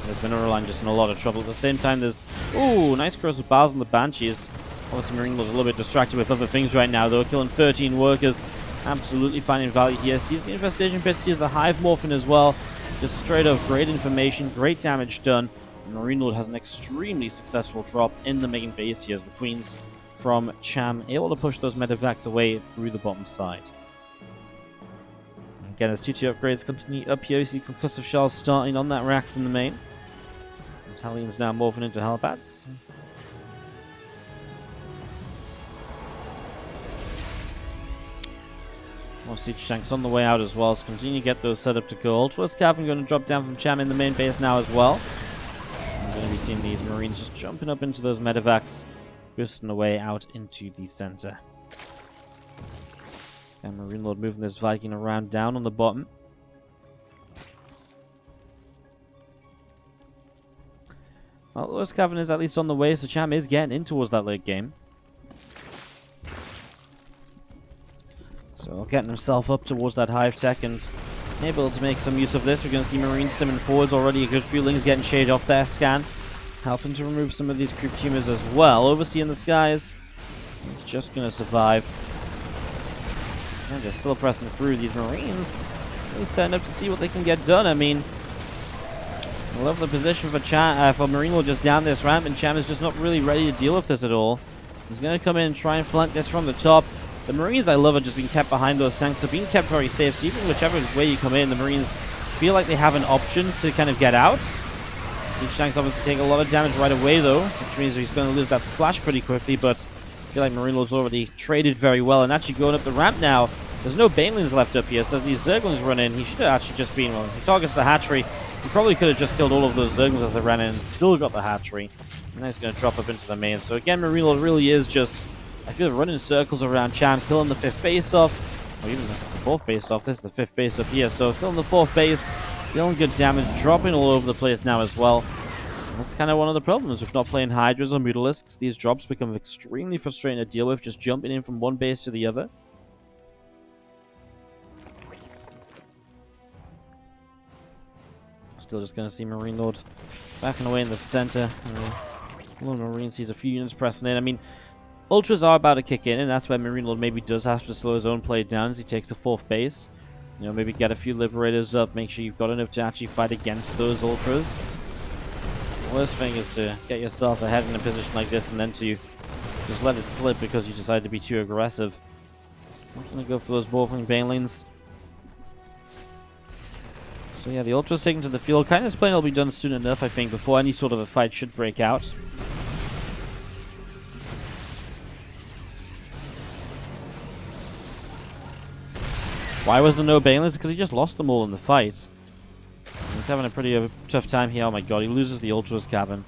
S1: This mineral line just in a lot of trouble. At the same time, there's... Ooh, nice corrosive bars on the Banshees. Obviously, MarineLorD's a little bit distracted with other things right now, though. Killing 13 workers. Absolutely finding value here. Sees the infestation pit, sees the hive morphin as well. Just straight up great information, great damage done. MarineLorD has an extremely successful drop in the main base here as the Queens from Cham able to push those medevacs away through the bottom side. Again, as 2-2 upgrades continue up here, you see concussive shells starting on that Rax in the main. Italians now morphing into helipads. More siege tanks on the way out as well, so continue to get those set up to go. Ultra Cav going to drop down from Cham in the main base now as well. I'm going to be seeing these Marines just jumping up into those medevacs, boosting away out into the center. And MarineLorD moving this Viking around down on the bottom. Well, Lewis Cavern is at least on the way, so Cham is getting in towards that late game. So getting himself up towards that hive tech and able to make some use of this. We're going to see Marines stimming forwards already. A good few lings getting shaded off their scan, helping to remove some of these creep tumors as well. Overseer in the skies. He's just going to survive. And they're still pressing through these Marines. Really setting up to see what they can get done. I mean, I love the position for MarineLorD just down this ramp, and Cham is just not really ready to deal with this at all. He's going to come in and try and flank this from the top. The Marines, I love, are just being kept behind those tanks. They're being kept very safe. So even whichever way you come in, the Marines feel like they have an option to kind of get out. Siege tanks obviously take a lot of damage right away, though, which means he's going to lose that splash pretty quickly. But I feel like MarineLorD's already traded very well. And actually going up the ramp now, there's no Banelings left up here. So as these Zerglings run in, he should have actually just been, well, if he targets the hatchery, he probably could have just killed all of those Zerglings as they ran in and still got the hatchery. And now he's going to drop up into the main. So again, MarineLorD really is just, I feel, running circles around Cham, killing the 5th base off, or even the 4th base off. This is the 5th base up here, so killing the 4th base, dealing good damage, dropping all over the place now as well. And that's kind of one of the problems with not playing Hydras or Mutalisks. These drops become extremely frustrating to deal with, just jumping in from one base to the other. Still just going to see MarineLorD backing away in the center. One Marine sees a few units pressing in. I mean, Ultras are about to kick in, and that's where MarineLorD maybe does have to slow his own play down as he takes the 4th base. You know, maybe get a few Liberators up, make sure you've got enough to actually fight against those Ultras. The worst thing is to get yourself ahead in a position like this and then to just let it slip because you decide to be too aggressive. I'm going to go for those Morphling Banelings. So yeah, the Ultras taken to the field. Kind of playing will be done soon enough, I think, before any sort of a fight should break out. Why was there no Banelings? Because he just lost them all in the fight. He's having a pretty tough time here. Oh my god, he loses the Ultras cabin.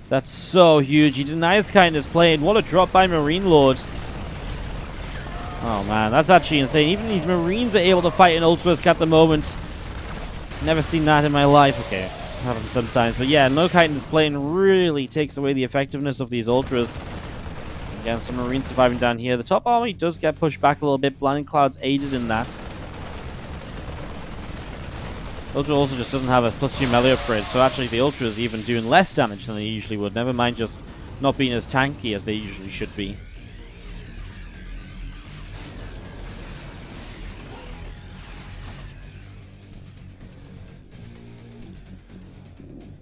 S1: That's so huge. He denies kindness play, and what a drop by MarineLorD. Oh man, that's actually insane. Even these Marines are able to fight an Ultras at the moment. Never seen that in my life. Okay, happens sometimes. But yeah, no kindness playing really takes away the effectiveness of these Ultras. Again, some Marines surviving down here. The top army does get pushed back a little bit. Blinding Clouds aided in that. Ultra also just doesn't have a +2 melee upgrade, so actually the Ultra is even doing less damage than they usually would. Never mind just not being as tanky as they usually should be.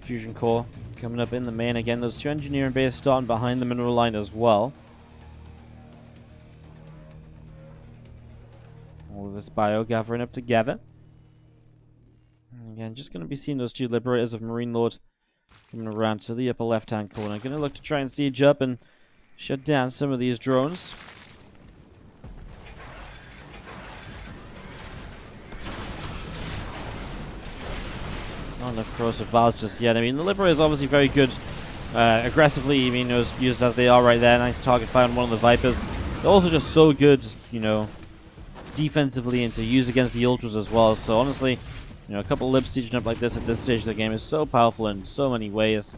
S1: Fusion Core coming up in the main again. Those 2 engineering bases starting behind the mineral line as well. All of this bio gathering up together. And again, just going to be seeing those 2 Liberators of MarineLorD coming around to the upper left-hand corner. Going to look to try and siege up and shut down some of these drones. Not enough corrosive valves just yet. I mean, the Liberator is obviously very good aggressively. I mean, used as they are right there. Nice target fire on one of the Vipers. They're also just so good, you know, defensively and to use against the Ultras as well. So honestly, you know, a couple of Libs sieging up like this at this stage of the game is so powerful in so many ways.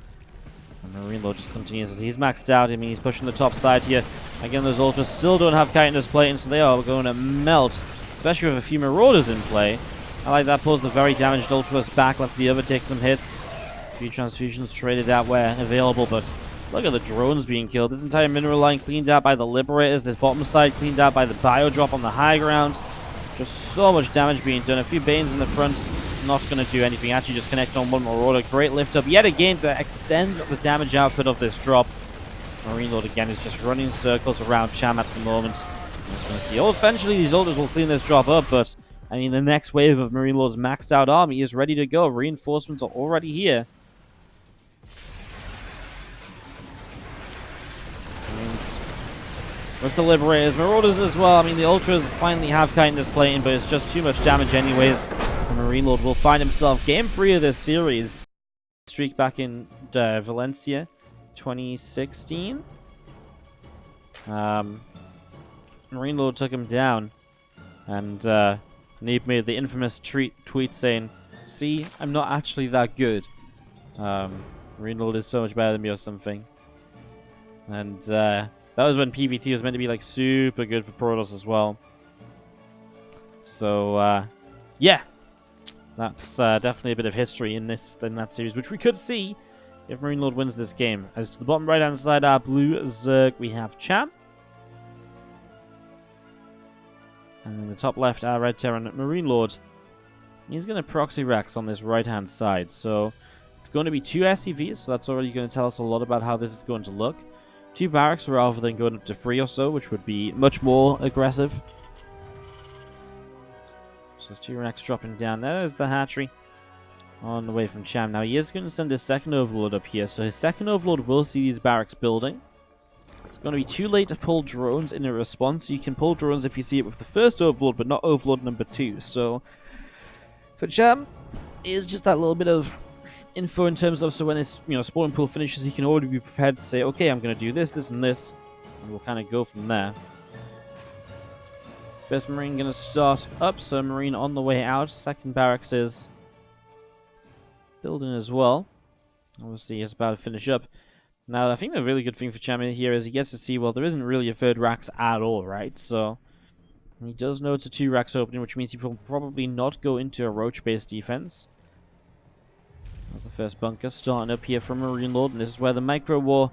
S1: And MarineLorD just continues as he's maxed out. I mean, he's pushing the top side here. Again, those Ultras still don't have kindness plating, so they are going to melt, especially with a few Marauders in play. I like that, pulls the very damaged Ultras back, lets the other take some hits. few transfusions traded out where available, but look at the drones being killed. This entire mineral line cleaned out by the Liberators. This bottom side cleaned out by the bio drop on the high ground. Just so much damage being done. A few Banes in the front, not going to do anything. Actually just connect on one Marauder. Great lift up yet again to extend the damage output of this drop. MarineLorD again is just running circles around Cham at the moment. Just going to see. Oh, eventually these ultras will clean this drop up, but I mean the next wave of MarineLorD's maxed out army is ready to go. Reinforcements are already here. With the Liberators, Marauders as well. I mean, the Ultras finally have kindness playing, but it's just too much damage anyways. And MarineLorD will find himself game 3 of this series. Streak back in Valencia, 2016. MarineLorD took him down, and Neeb made the infamous tweet saying, "See, I'm not actually that good. MarineLorD is so much better than me," or something. And that was when PvT was meant to be like super good for Protoss as well. So yeah, that's definitely a bit of history in that series, which we could see if MarineLorD wins this game. As to the bottom right hand side, our blue Zerg, we have Cham, and in the top left, our red Terran MarineLorD. He's going to proxy Rex on this right hand side, so it's going to be 2 SCVs. So that's already going to tell us a lot about how this is going to look. 2 barracks rather than going up to 3 or so, which would be much more aggressive. So there's 2 racks dropping down. There's the hatchery on the way from Cham. Now he is going to send his second Overlord up here, so his second Overlord will see these barracks building. It's going to be too late to pull drones in a response. You can pull drones if you see it with the first Overlord, but not Overlord number 2. So for Cham, is just that little bit of info in terms of, so when his spawning pool finishes, he can already be prepared to say, okay, I'm going to do this, this, and this, and we'll kind of go from there. First Marine going to start up, so Marine on the way out. Second barracks is building as well. Obviously, he's about to finish up. Now, I think the really good thing for Cham here is he gets to see, well, there isn't really a third racks at all, right? So he does know it's a 2 racks opening, which means he will probably not go into a roach-based defense. That's the first bunker starting up here from MarineLorD, and this is where the micro war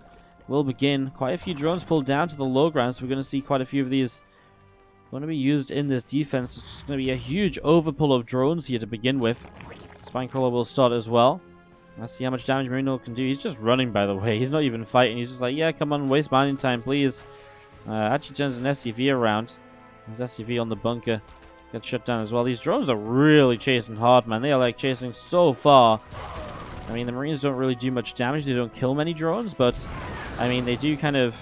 S1: will begin. Quite a few drones pulled down to the low ground, so we're going to see quite a few of these going to be used in this defense. It's going to be a huge overpull of drones here to begin with. Spinecrawler will start as well. Let's see how much damage MarineLorD can do. He's just running, by the way. He's not even fighting. He's just like, yeah, come on, waste mining time, please. Actually turns an SCV around. There's SCV on the bunker. Gets shut down as well. These drones are really chasing hard, man. They are like chasing so far. I mean, the Marines don't really do much damage. They don't kill many drones, but I mean, they do kind of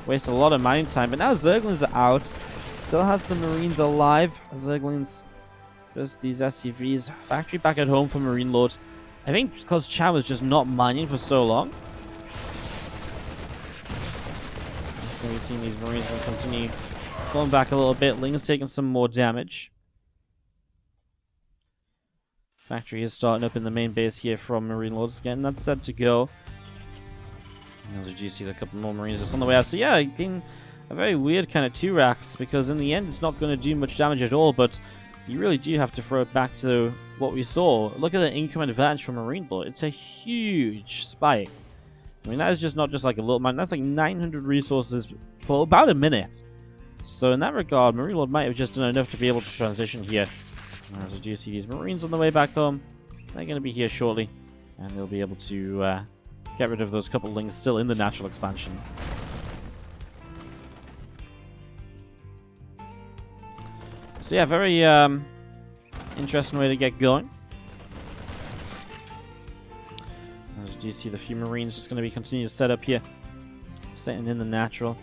S1: waste a lot of mining time. But now Zerglings are out. Still has some Marines alive. Zerglings, just these SCVs. Factory back at home for MarineLorD. I think because Cham was just not mining for so long. Just going to be seeing these Marines continue going back a little bit. Ling's taking some more damage. Factory is starting up in the main base here from MarineLorD. Again, that's set to go. As we do see a couple more Marines just on the way out. So yeah, being a very weird kind of 2 racks, because in the end it's not going to do much damage at all, but you really do have to throw it back to what we saw. Look at the income advantage from MarineLorD. It's a huge spike. I mean, that is just not just like a little mine. That's like 900 resources for about a minute. So in that regard, MarineLorD might have just done enough to be able to transition here. As we do see these Marines on the way back home, they're going to be here shortly, and they'll be able to get rid of those couple Lings still in the natural expansion. So yeah, very interesting way to get going. As you do see the few Marines just going to be continuing to set up here, setting in the natural.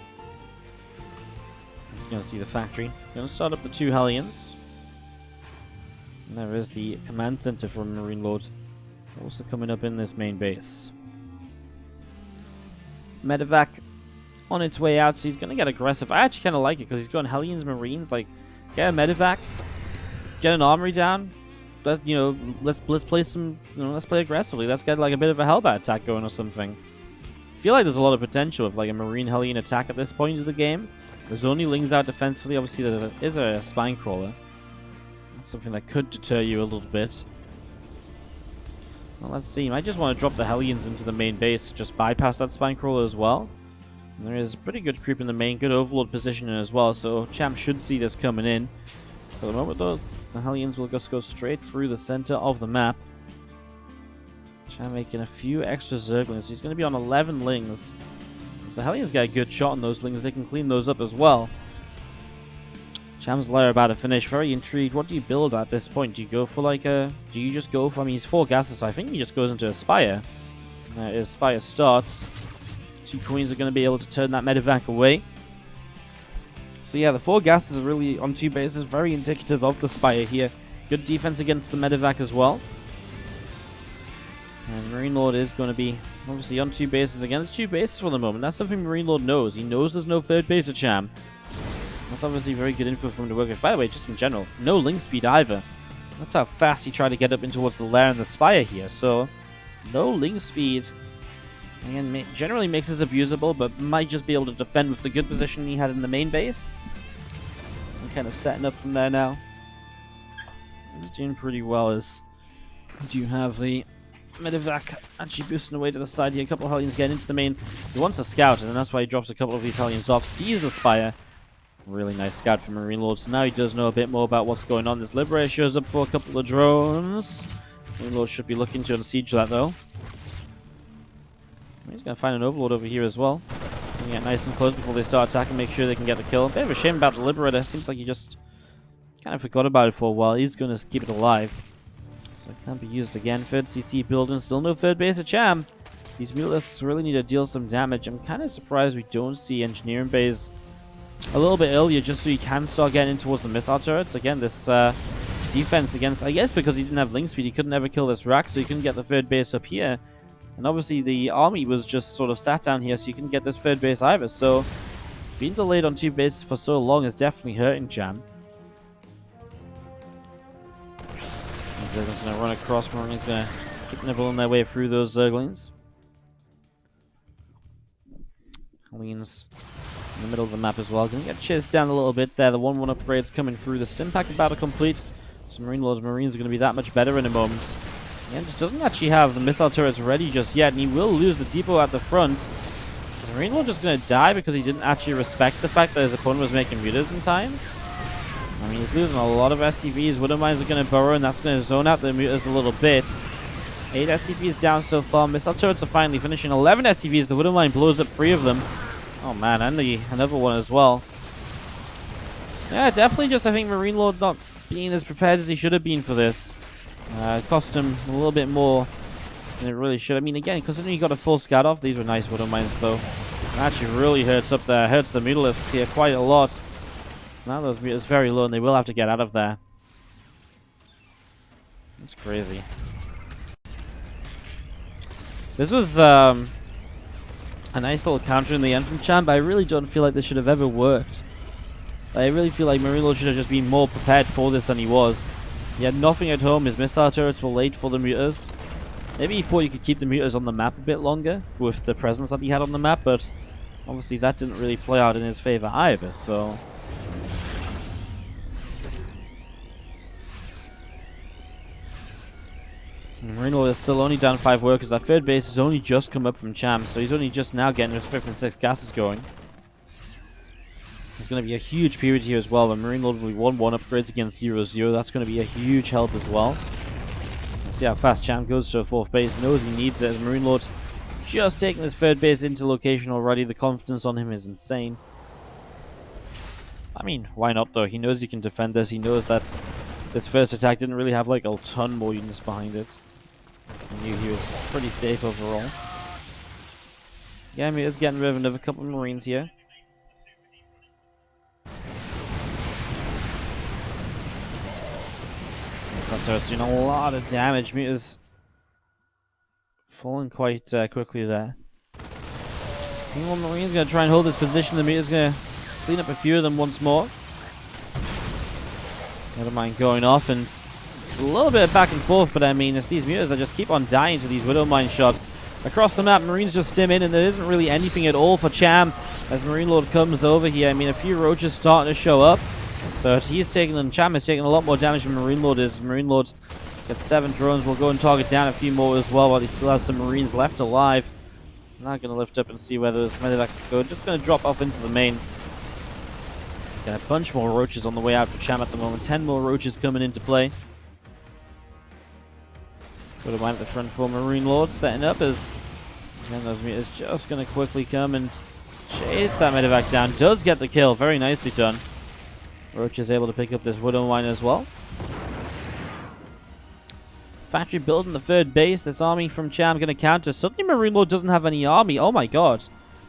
S1: Just going to see the factory. Going to start up the 2 Hellions. And there is the command center for MarineLorD, also coming up in this main base. Medevac on its way out, so he's going to get aggressive. I actually kind of like it because he's going Hellions, Marines, like get a Medevac, get an armory down. Let's play some, let's play aggressively. Let's get like a bit of a Hellbat attack going or something. I feel like there's a lot of potential with like a Marine Hellion attack at this point of the game. There's only Lings out defensively. Obviously, there is a Spinecrawler. Something that could deter you a little bit. Well, let's see. I just want to drop the Hellions into the main base, just bypass that spine crawler as well. And there is a pretty good creep in the main, good overlord positioning as well, so Cham should see this coming in. For the moment though, the Hellions will just go straight through the center of the map. Cham making a few extra Zerglings. He's going to be on 11 Lings. If the Hellions get a good shot on those Lings, they can clean those up as well. Cham's lair about to finish. Very intrigued. What do you build at this point? Do you go for like a... Do you just go for... I mean, he's 4 gases, so I think he just goes into a Spire. His Spire starts. 2 Queens are going to be able to turn that Medivac away. So yeah, the 4 gases are really, on 2 bases, very indicative of the Spire here. Good defense against the Medivac as well. And MarineLorD is going to be, obviously, on 2 bases. Again, it's 2 bases for the moment. That's something MarineLorD knows. He knows there's no 3rd base at Cham. That's obviously very good info for him to work with. By the way, just in general, no link speed either. That's how fast he tried to get up in towards the lair and the Spire here. So, no link speed. Again, generally makes this abusable, but might just be able to defend with the good position he had in the main base. And kind of setting up from there now. He's doing pretty well as do you have the Medivac actually boosting away to the side here. A couple of Hellions getting into the main. He wants a scout, and that's why he drops a couple of these Hellions off. Sees the Spire. Really nice scout from MarineLorD. So now he does know a bit more about what's going on. This Liberator shows up for a couple of drones. MarineLorD should be looking to unsiege that though. He's going to find an Overlord over here as well. Going to get nice and close before they start attacking, make sure they can get the kill. Bit of a shame about the Liberator. Seems like he just kind of forgot about it for a while. He's going to keep it alive. So it can't be used again. 3rd CC building. Still no 3rd base at Cham. These Mutalisks really need to deal some damage. I'm kind of surprised we don't see Engineering Bays a little bit earlier, just so he can start getting in towards the missile turrets. Again, this defense against, I guess because he didn't have link speed, he couldn't ever kill this rack, so he couldn't get the 3rd base up here. And obviously the army was just sort of sat down here, so you couldn't get this 3rd base either. So being delayed on 2 bases for so long is definitely hurting Cham. Zergling's going to run across. Marine's going to keep nibbling their way through those Zerglings. Hellions in the middle of the map as well. Going to get chased down a little bit there. The 1-1 upgrade's coming through. The stim pack about to complete. So MarineLorD's Marines are going to be that much better in a moment. And just doesn't actually have the missile turrets ready just yet, and he will lose the depot at the front. Is MarineLorD just going to die because he didn't actually respect the fact that his opponent was making mutas in time? I mean, he's losing a lot of SCVs. Widow Mines are going to burrow, and that's going to zone out the mutas a little bit. 8 SCVs down so far. Missile turrets are finally finishing. 11 SCVs. The Widow Mine blows up 3 of them. Oh man, and another one as well. Yeah, definitely just, I think, MarineLorD not being as prepared as he should have been for this. Cost him a little bit more than it really should. I mean, again, considering he got a full scout off, these were nice Widow Mines though. It actually really hurts up there, hurts the Mutalisks here quite a lot. So now those mutas very low, and they will have to get out of there. That's crazy. This was a nice little counter in the end from Cham, but I really don't feel like this should have ever worked. I really feel like MarineLorD should have just been more prepared for this than he was. He had nothing at home. His missile turrets were late for the mutas. Maybe he thought you could keep the mutas on the map a bit longer with the presence that he had on the map, but obviously that didn't really play out in his favor either, so... MarineLorD is still only down 5 workers. That 3rd base has only just come up from Cham, so he's only just now getting his 5th and 6th gases going. There's going to be a huge period here as well, when MarineLorD will be 1-1 upgrades against 0-0. That's going to be a huge help as well. Let's see how fast Cham goes to a 4th base. Knows he needs it as MarineLorD just taking his 3rd base into location already. The confidence on him is insane. I mean, why not though? He knows he can defend this. He knows that this first attack didn't really have like a ton more units behind it. I knew he was pretty safe overall. Yeah, I mean, it's getting rid of another couple of Marines here. Santos doing a lot of damage. Mutas falling quite quickly there. One Marine's going to try and hold this position. The Muta's going to clean up a few of them once more. Never mind going off, and it's a little bit of back and forth, but I mean, it's these Mutas that just keep on dying to these Widow Mine shots. Across the map, Marines just stim in, and there isn't really anything at all for Cham as MarineLorD comes over here. I mean, a few roaches starting to show up, but he's taking, and Cham is taking a lot more damage than MarineLorD is. MarineLorD Got 7 drones. We'll go and target down a few more as well while he still has some Marines left alive. I'm not going to lift up and see where those medevacs go. Just going to drop off into the main. Got a bunch more roaches on the way out for Cham at the moment. 10 more roaches coming into play. Got a mind at the front for MarineLorD setting up as again, those meters just going to quickly come and chase that medevac down. Does get the kill. Very nicely done. Roach is able to pick up this Widow Mine as well. Factory building the 3rd base. This army from Cham going to counter. Suddenly MarineLorD doesn't have any army. Oh my god.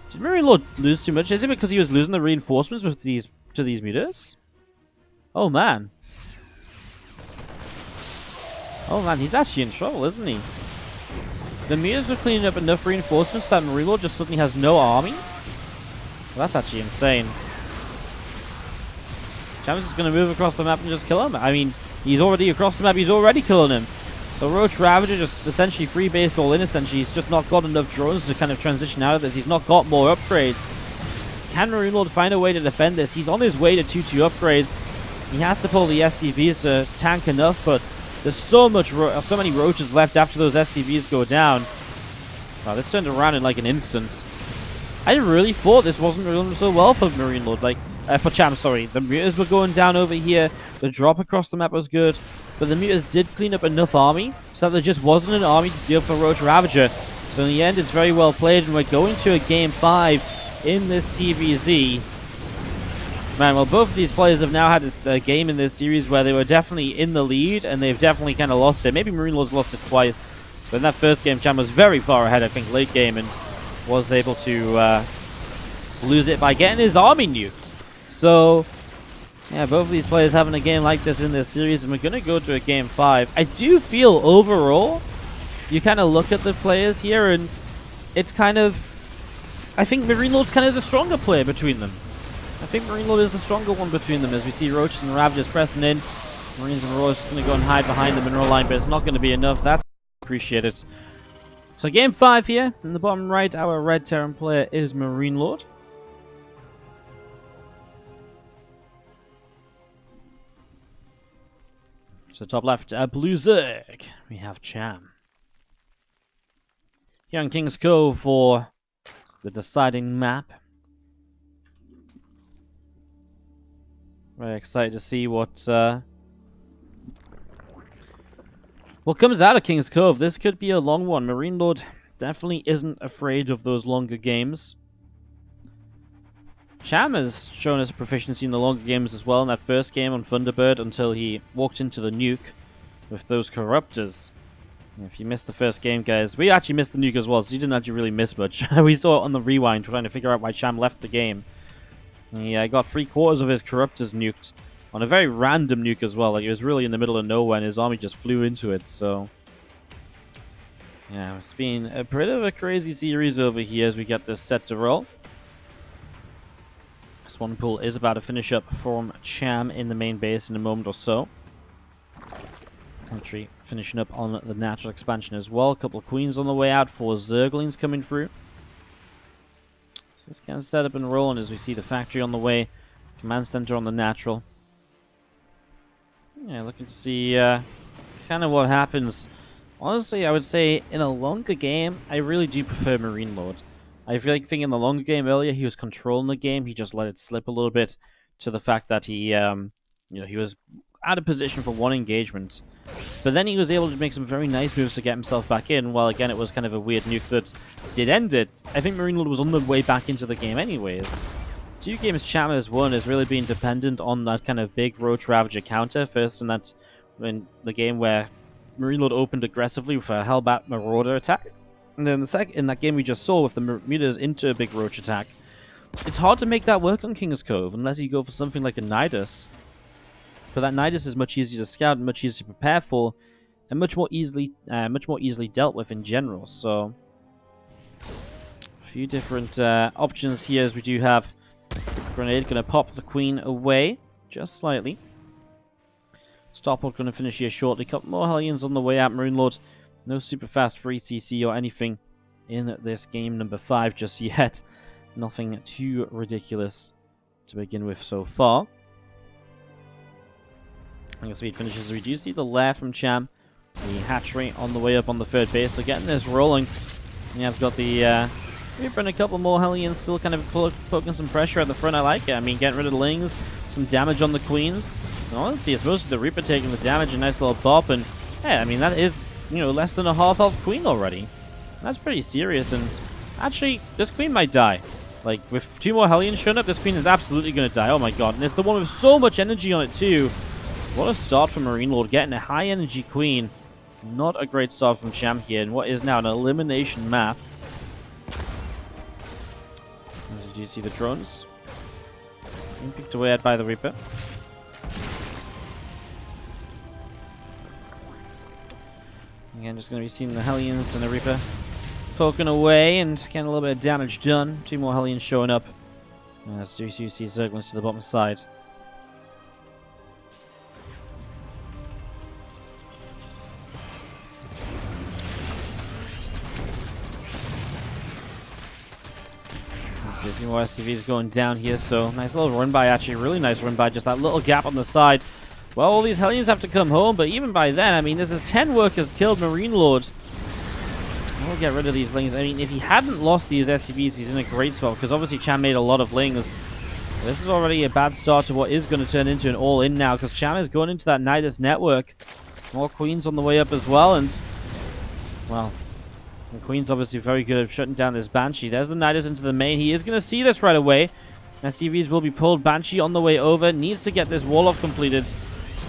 S1: Did MarineLorD lose too much? Is it because he was losing the reinforcements with these to these meters? Oh man. Oh man, he's actually in trouble, isn't he? The meters were cleaning up enough reinforcements that MarineLorD just suddenly has no army? Well, that's actually insane. Cham's just going to move across the map and just kill him. I mean, he's already across the map. He's already killing him. The Roach Ravager just essentially free-based all in, essentially. He's just not got enough drones to kind of transition out of this. He's not got more upgrades. Can MarineLorD find a way to defend this? He's on his way to 2-2 upgrades. He has to pull the SCVs to tank enough, but there's so many roaches left after those SCVs go down. Wow, this turned around in like an instant. I really thought this wasn't going so well for MarineLorD, like, for Cham, sorry. The mutas were going down over here, the drop across the map was good, but the mutas did clean up enough army, so there just wasn't an army to deal for Roach Ravager. So in the end, it's very well played, and we're going to a Game 5 in this TvZ. Man, well, both of these players have now had a game in this series where they were definitely in the lead, and they've definitely kind of lost it. Maybe MarineLorD's lost it twice, but in that first game, Cham was very far ahead, I think, late game, and was able to lose it by getting his army nuked. So, yeah, both of these players having a game like this in this series, and we're going to go to a Game 5. I do feel, overall, you kind of look at the players here, and it's kind of... I think MarineLorD's kind of the stronger player between them. I think MarineLorD is the stronger one between them, as we see Roaches and Ravagers pressing in. Marines and Roaches going to go and hide behind the mineral line, but it's not going to be enough. That's appreciated. So Game 5 here. In the bottom right, our Red Terran player is MarineLorD. So top left, Blue Zerg, we have Cham. Here on King's Cove for the deciding map. Very excited to see what comes out of King's Cove. This could be a long one. MarineLorD definitely isn't afraid of those longer games. Cham has shown his proficiency in the longer games as well in that first game on Thunderbird until he walked into the nuke with those Corruptors. If you missed the first game, guys, we actually missed the nuke as well, so you didn't actually really miss much. We saw it on the rewind trying to figure out why Cham left the game. He got 3/4 of his Corruptors nuked on a very random nuke as well. Like, it was really in the middle of nowhere and his army just flew into it, so... yeah, it's been a bit of a crazy series over here as we get this set to roll. Swan pool is about to finish up from Cham in the main base in a moment or so. Country finishing up on the natural expansion as well. A couple of queens on the way out, 4 Zerglings coming through. So this kind of set up and rolling as we see the factory on the way. Command center on the natural. Yeah, looking to see kind of what happens. Honestly, I would say in a longer game, I really do prefer MarineLorD. I feel like in the longer game earlier, he was controlling the game. He just let it slip a little bit to the fact that he, he was out of position for one engagement. But then he was able to make some very nice moves to get himself back in. While again, it was kind of a weird nuke that did end it. I think MarineLorD was on the way back into the game anyways. 2 games Cham has won has really been dependent on that kind of big Roach Ravager counter. First in the game where MarineLorD opened aggressively with a Hellbat Marauder attack. And then in that game we just saw with the meters into a big Roach attack, it's hard to make that work on King's Cove unless you go for something like a Nidus. But that Nidus is much easier to scout and much easier to prepare for, and much more easily dealt with in general. So, a few different options here as we do have Grenade going to pop the Queen away just slightly. Starport going to finish here shortly. Couple more Hellions on the way out. MarineLorD. No super fast free CC or anything in this game number 5 just yet. Nothing too ridiculous to begin with so far. I guess speed finishes. We do see the lair from Cham the hatchery on the way up on the third base. So getting this rolling. Yeah, I've got the Reaper and a couple more Hellions still kind of poking some pressure at the front. I like it. I mean, getting rid of the Lings, some damage on the Queens. And honestly, it's mostly the Reaper taking the damage, a nice little bop. And yeah, I mean, that is, you know, less than a half-health Queen already. That's pretty serious. And actually, this Queen might die. Like, with 2 more Hellions showing up, this Queen is absolutely going to die. Oh my god. And it's the one with so much energy on it, too. What a start from MarineLorD, getting a high-energy Queen. Not a great start from Cham here, in what is now an elimination map. As you do see the drones. Being picked away at by the Reaper. Again, just going to be seeing the Hellions and the Reaper poking away and getting a little bit of damage done. 2 more Hellions showing up. As you see Zerglings to the bottom side. See a few more SCVs going down here, so nice little run by, actually, really nice run by, just that little gap on the side. Well, all these Hellions have to come home, but even by then, I mean, this is 10 workers killed MarineLorD. We'll get rid of these Lings. I mean, if he hadn't lost these SCVs, he's in a great spot, because obviously Cham made a lot of Lings. This is already a bad start to what is going to turn into an all-in now, because Cham is going into that Nidus network. More Queens on the way up as well, and, well, the Queen's obviously very good at shutting down this Banshee. There's the Nidus into the main. He is going to see this right away. SCVs will be pulled. Banshee on the way over. Needs to get this wall off completed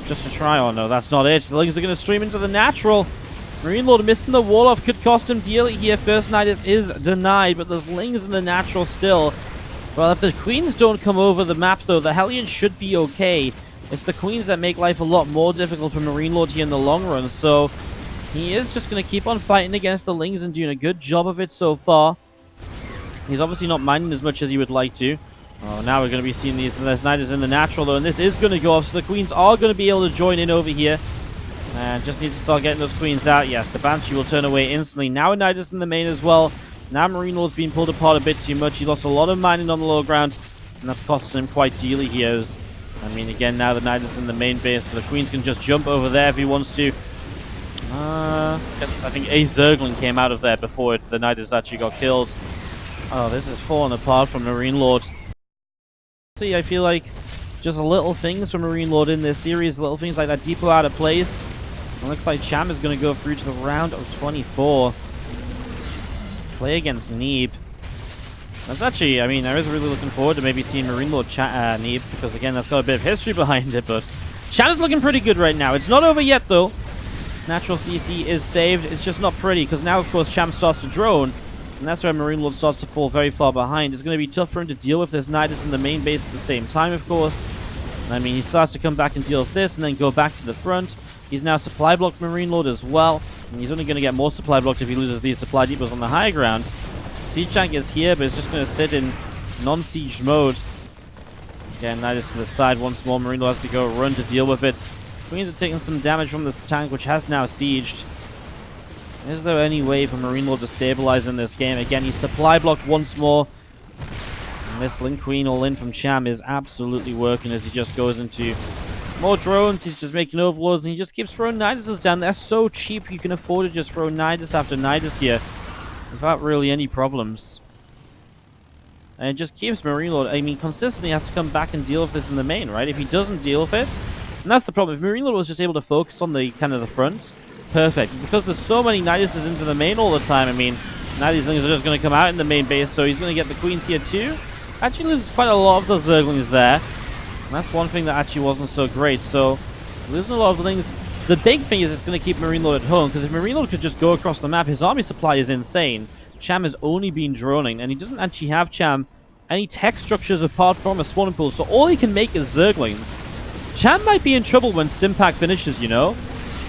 S1: just to try. Oh no, that's not it. The Lings are going to stream into the natural. MarineLorD missing the wall off could cost him dearly here. First Nidus is denied, but there's Lings in the natural still. Well, if the Queens don't come over the map though, the Hellions should be okay. It's the Queens that make life a lot more difficult for MarineLorD here in the long run, so he is just going to keep on fighting against the Lings and doing a good job of it so far. He's obviously not minding as much as he would like to. Oh, now we're going to be seeing these Nidus in the natural, though, and this is going to go off, so the Queens are going to be able to join in over here. And just needs to start getting those Queens out. Yes, the Banshee will turn away instantly. Now a Nidus in the main as well. Now MarineLorD's been pulled apart a bit too much. He lost a lot of mining on the low ground, and that's costing him quite dearly here. I mean, again, now the Nidus in the main base, so the Queens can just jump over there if he wants to. I think a Zergling came out of there before the Nidus actually got killed. Oh, this is falling apart from MarineLorD. See, I feel like just little things from MarineLorD in this series, little things like that depot out of place. It looks like Cham is going to go through to the round of 24. Play against Neeb. That's actually, I mean, I was really looking forward to maybe seeing MarineLorD Neeb, because again, that's got a bit of history behind it, but Cham is looking pretty good right now. It's not over yet, though. Natural CC is saved. It's just not pretty, because now, of course, Cham starts to drone, and that's where MarineLorD starts to fall very far behind. It's going to be tough for him to deal with this Nidus in the main base at the same time, of course. I mean, he starts to come back and deal with this, and then go back to the front. He's now supply blocked MarineLorD as well, and he's only going to get more supply blocked if he loses these supply depots on the high ground. Siege tank is here, but it's just going to sit in non-siege mode. Again, Nidus to the side once more. MarineLorD has to go run to deal with it. Queens are taking some damage from this tank, which has now sieged. Is there any way for MarineLorD to stabilize in this game? Again, he's supply blocked once more. And this Link Queen all in from Cham is absolutely working as he just goes into more drones. He's just making overlords, and he just keeps throwing Niduses down. They're so cheap, you can afford to just throw Nidus after Nidus here without really any problems. And it just keeps MarineLorD, I mean, consistently has to come back and deal with this in the main, right? If he doesn't deal with it, and that's the problem. If MarineLorD was just able to focus on the kind of the front, perfect. Because there's so many Niduses into the main all the time, I mean, now these things are just going to come out in the main base, so he's going to get the Queens here too. Actually loses quite a lot of the Zerglings there. And that's one thing that actually wasn't so great. So, losing a lot of things. The big thing is it's going to keep MarineLorD at home, because if MarineLorD could just go across the map, his army supply is insane. Cham has only been droning, and he doesn't actually have, Cham, any tech structures apart from a spawning pool, so all he can make is Zerglings. Cham might be in trouble when Stimpack finishes, you know?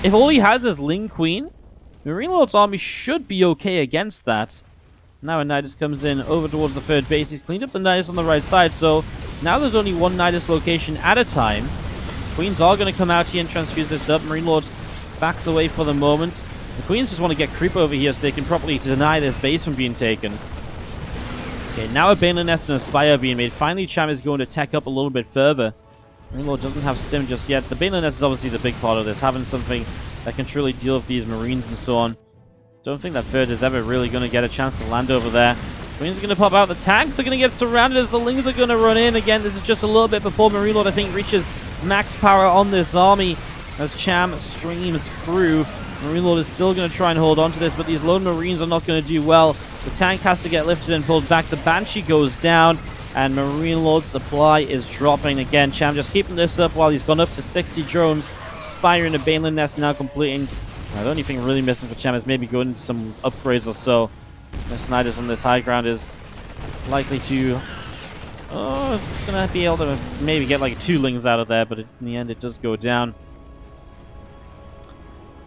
S1: If all he has is Ling Queen, MarineLorD's army should be okay against that. Now a Nidus comes in over towards the third base. He's cleaned up the Nidus on the right side, so now there's only one Nidus location at a time. Queens are going to come out here and transfuse this up. MarineLorD backs away for the moment. The Queens just want to get creep over here so they can properly deny this base from being taken. Okay, now a Banelin Nest and a Spire being made. Finally, Cham is going to tech up a little bit further. MarineLorD doesn't have Stim just yet. The Banelin Nest is obviously the big part of this, having something that can truly deal with these Marines and so on. Don't think that third is ever really going to get a chance to land over there. Marines are going to pop out. The tanks are going to get surrounded as the Lings are going to run in. Again, this is just a little bit before MarineLorD, I think, reaches max power on this army as Cham streams through. MarineLorD is still going to try and hold on to this, but these lone Marines are not going to do well. The tank has to get lifted and pulled back. The Banshee goes down, and MarineLorD's supply is dropping again. Cham just keeping this up while he's gone up to 60 drones. Spire and a Baneland Nest now completing. Now, the only thing really missing for Cham is maybe going into some upgrades or so. The Sniders on this high ground is likely to... Oh, it's going to be able to maybe get like 2 Lings out of there, but in the end it does go down.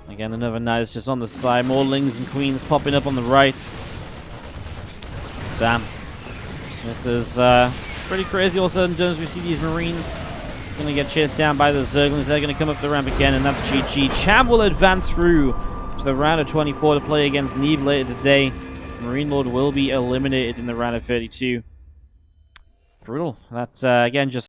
S1: Again, another Knight is just on the side. More Lings and Queens popping up on the right. Damn. This is pretty crazy all of a sudden. As we see these Marines going to get chased down by the Zerglings. They're going to come up the ramp again, and that's GG. Cham will advance through to the round of 24 to play against Neve later today. MarineLorD will be eliminated in the round of 32. Brutal. That, again, just